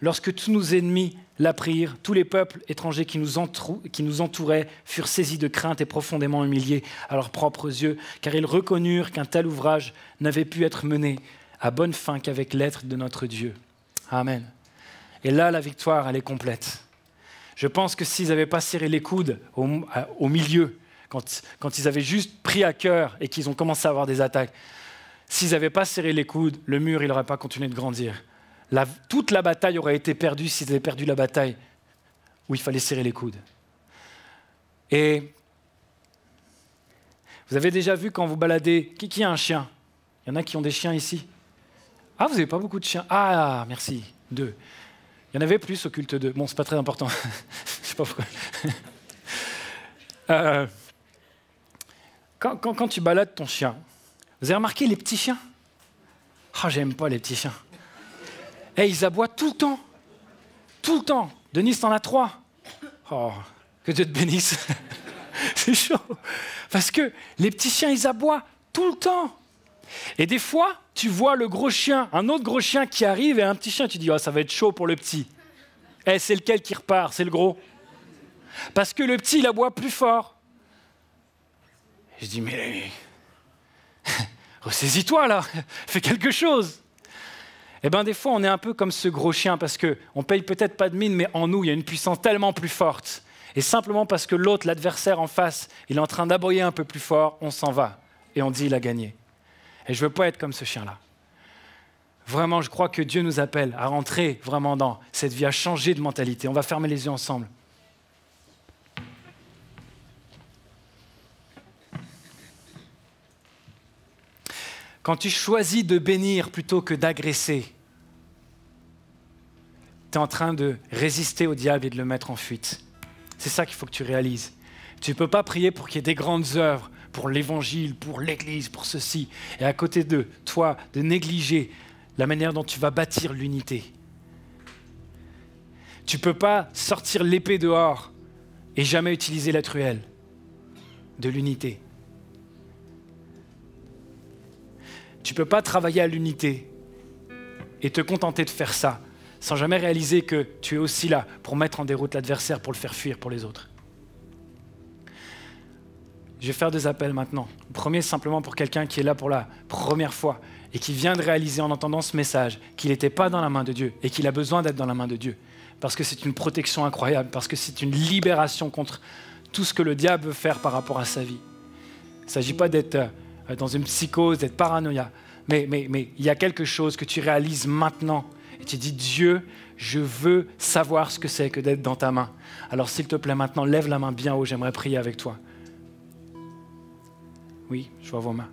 [SPEAKER 2] lorsque tous nos ennemis l'apprirent, tous les peuples étrangers qui nous entouraient furent saisis de crainte et profondément humiliés à leurs propres yeux, car ils reconnurent qu'un tel ouvrage n'avait pu être mené à bonne fin qu'avec l'aide de notre Dieu. » Amen. Et là, la victoire, elle est complète. Je pense que s'ils n'avaient pas serré les coudes au milieu, quand ils avaient juste pris à cœur et qu'ils ont commencé à avoir des attaques, s'ils n'avaient pas serré les coudes, le mur, il n'aurait pas continué de grandir. Toute la bataille aurait été perdue s'ils avaient perdu la bataille où il fallait serrer les coudes. Et vous avez déjà vu quand vous baladez, qui a un chien? Il y en a qui ont des chiens ici? Ah, vous n'avez pas beaucoup de chiens? Ah, merci, 2. Il y en avait plus au culte 2. Bon, c'est pas très important. Je sais pas pourquoi. Quand tu balades ton chien, vous avez remarqué les petits chiens? Ah, j'aime pas les petits chiens. Ils aboient tout le temps. Tout le temps. Denise, t'en as 3. Oh, que Dieu te bénisse. C'est chaud. Parce que les petits chiens, ils aboient tout le temps. Et des fois, tu vois le gros chien, un autre gros chien qui arrive et un petit chien, tu dis, oh, ça va être chaud pour le petit. C'est lequel qui repart? C'est le gros. Parce que le petit, il aboie plus fort. Et je dis, mais ressaisis-toi là, fais quelque chose. Eh bien, des fois, on est un peu comme ce gros chien parce qu'on ne paye peut-être pas de mine, mais en nous, il y a une puissance tellement plus forte. Et simplement parce que l'autre, l'adversaire en face, il est en train d'aboyer un peu plus fort, on s'en va. Et on dit, il a gagné. Et je ne veux pas être comme ce chien-là. Vraiment, je crois que Dieu nous appelle à rentrer vraiment dans cette vie, à changer de mentalité. On va fermer les yeux ensemble. quand tu choisis de bénir plutôt que d'agresser, tu es en train de résister au diable et de le mettre en fuite. C'est ça qu'il faut que tu réalises. Tu ne peux pas prier pour qu'il y ait des grandes œuvres, pour l'évangile, pour l'église, pour ceci, et à côté de toi, de négliger la manière dont tu vas bâtir l'unité. Tu ne peux pas sortir l'épée dehors et jamais utiliser la truelle de l'unité. Tu ne peux pas travailler à l'unité et te contenter de faire ça sans jamais réaliser que tu es aussi là pour mettre en déroute l'adversaire, pour le faire fuir pour les autres. Je vais faire 2 appels maintenant. Le premier, simplement pour quelqu'un qui est là pour la première fois et qui vient de réaliser en entendant ce message qu'il n'était pas dans la main de Dieu et qu'il a besoin d'être dans la main de Dieu. Parce que c'est une protection incroyable, parce que c'est une libération contre tout ce que le diable veut faire par rapport à sa vie. Il ne s'agit pas d'être dans une psychose, d'être paranoïa, mais il y a quelque chose que tu réalises maintenant et tu dis, Dieu, je veux savoir ce que c'est que d'être dans ta main. Alors s'il te plaît maintenant, lève la main bien haut, j'aimerais prier avec toi. Oui, je vois vos mains.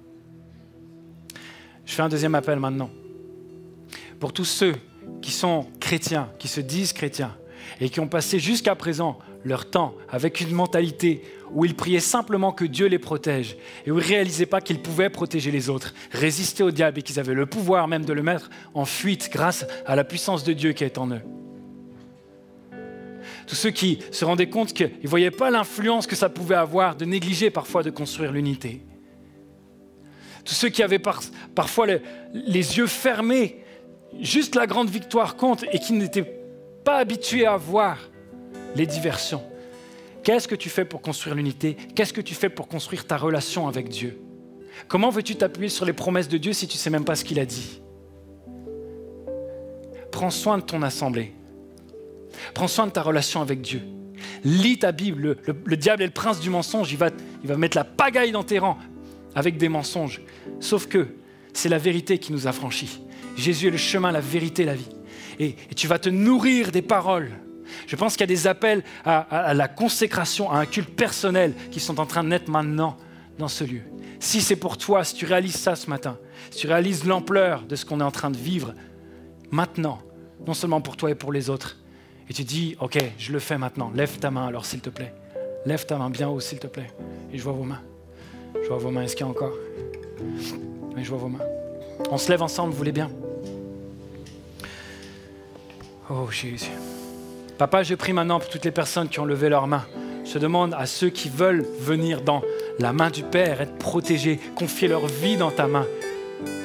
[SPEAKER 2] Je fais un 2e appel maintenant. Pour tous ceux qui sont chrétiens, qui se disent chrétiens, et qui ont passé jusqu'à présent leur temps avec une mentalité où ils priaient simplement que Dieu les protège et où ils ne réalisaient pas qu'ils pouvaient protéger les autres, résister au diable et qu'ils avaient le pouvoir même de le mettre en fuite grâce à la puissance de Dieu qui est en eux. Tous ceux qui se rendaient compte qu'ils ne voyaient pas l'influence que ça pouvait avoir de négliger parfois de construire l'unité. Tous ceux qui avaient parfois les yeux fermés, juste la grande victoire compte et qui n'étaient pas habitués à voir les diversions. Qu'est-ce que tu fais pour construire l'unité? Qu'est-ce que tu fais pour construire ta relation avec Dieu? Comment veux-tu t'appuyer sur les promesses de Dieu si tu ne sais même pas ce qu'il a dit? Prends soin de ton assemblée. Prends soin de ta relation avec Dieu. Lis ta Bible. Le diable est le prince du mensonge. Il va mettre la pagaille dans tes rangs avec des mensonges. Sauf que c'est la vérité qui nous affranchit. Jésus est le chemin, la vérité, la vie. Et tu vas te nourrir des paroles. Je pense qu'il y a des appels à la consécration, à un culte personnel qui sont en train de naître maintenant dans ce lieu. Si c'est pour toi, si tu réalises ça ce matin, si tu réalises l'ampleur de ce qu'on est en train de vivre maintenant, non seulement pour toi et pour les autres, et tu dis, ok, je le fais maintenant, lève ta main alors s'il te plaît. Lève ta main bien haut s'il te plaît. Et je vois vos mains. Je vois vos mains, est-ce qu'il y a encore? Oui, je vois vos mains. On se lève ensemble, vous voulez bien? Oh Jésus. Papa, je prie maintenant pour toutes les personnes qui ont levé leurs mains. Je demande à ceux qui veulent venir dans la main du Père, être protégés, confier leur vie dans ta main,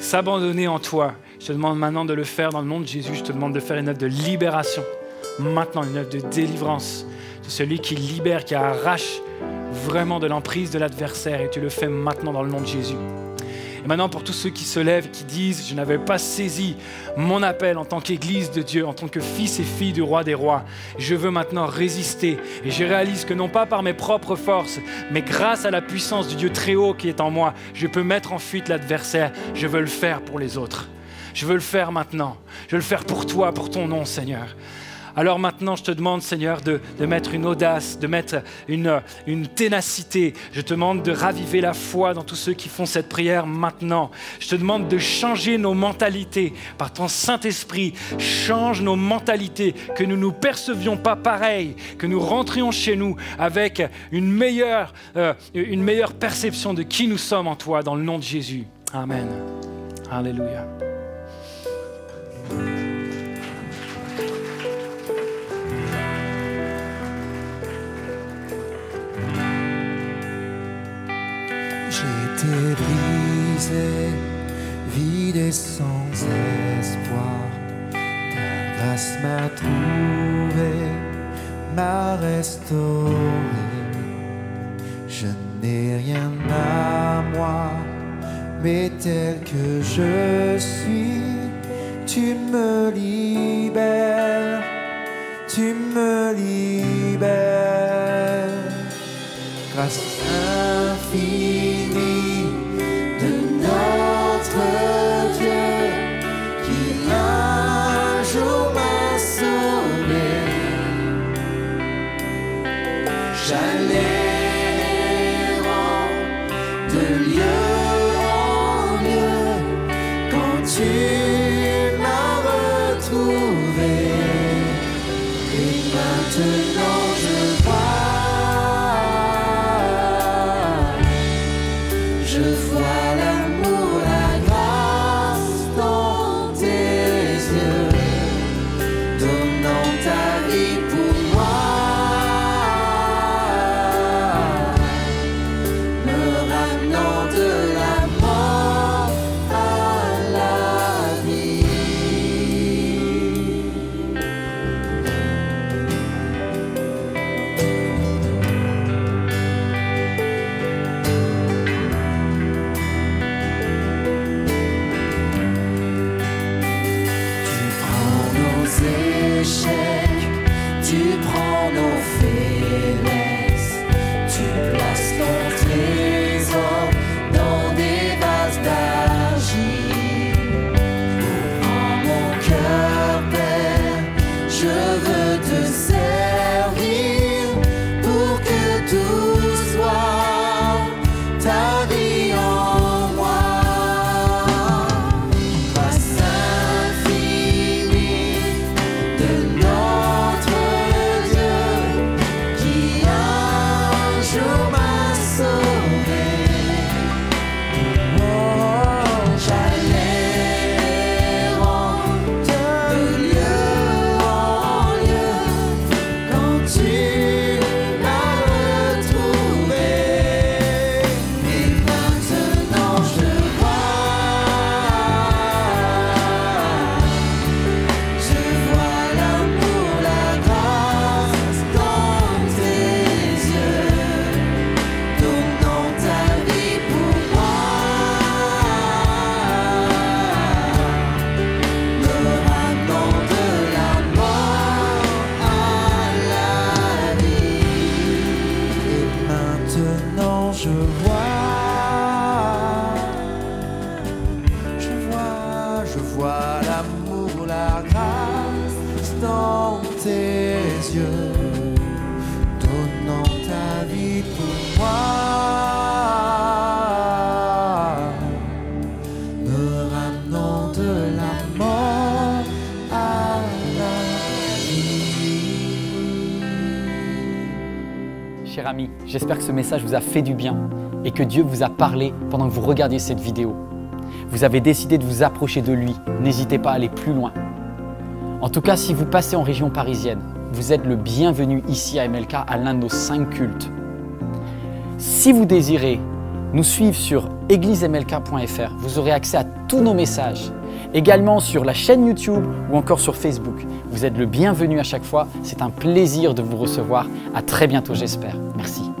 [SPEAKER 2] s'abandonner en toi. Je te demande maintenant de le faire dans le nom de Jésus. Je te demande de faire une œuvre de libération. Maintenant, une œuvre de délivrance de celui qui libère, qui arrache vraiment de l'emprise de l'adversaire. Et tu le fais maintenant dans le nom de Jésus. Et maintenant, pour tous ceux qui se lèvent, qui disent « Je n'avais pas saisi mon appel en tant qu'Église de Dieu, en tant que fils et fille du roi des rois. Je veux maintenant résister. Et je réalise que non pas par mes propres forces, mais grâce à la puissance du Dieu très haut qui est en moi, je peux mettre en fuite l'adversaire. Je veux le faire pour les autres. Je veux le faire maintenant. Je veux le faire pour toi, pour ton nom, Seigneur. » Alors maintenant, je te demande, Seigneur, de mettre une audace, de mettre une ténacité. Je te demande de raviver la foi dans tous ceux qui font cette prière maintenant. Je te demande de changer nos mentalités par ton Saint-Esprit. Change nos mentalités, que nous ne nous percevions pas pareil, que nous rentrions chez nous avec une meilleure perception de qui nous sommes en toi, dans le nom de Jésus. Amen. Alléluia.
[SPEAKER 1] J'ai été brisé, vide et sans espoir. Ta grâce m'a trouvé, m'a restauré. Je n'ai rien à moi, mais tel que je suis, tu me libères, tu me libères. Grâce infinie de notre Dieu qui un jour m'a sauvé. J'allais errant de lieu en lieu, vois l'amour, la grâce dans tes yeux, donnant ta vie pour moi, me ramenant de la mort à la vie.
[SPEAKER 3] Cher ami, j'espère que ce message vous a fait du bien et que Dieu vous a parlé pendant que vous regardiez cette vidéo. Vous avez décidé de vous approcher de lui, n'hésitez pas à aller plus loin. En tout cas, si vous passez en région parisienne, vous êtes le bienvenu ici à MLK à l'un de nos 5 cultes. Si vous désirez nous suivre sur églisemlk.fr, vous aurez accès à tous nos messages, également sur la chaîne YouTube ou encore sur Facebook. Vous êtes le bienvenu à chaque fois, c'est un plaisir de vous recevoir. À très bientôt j'espère. Merci.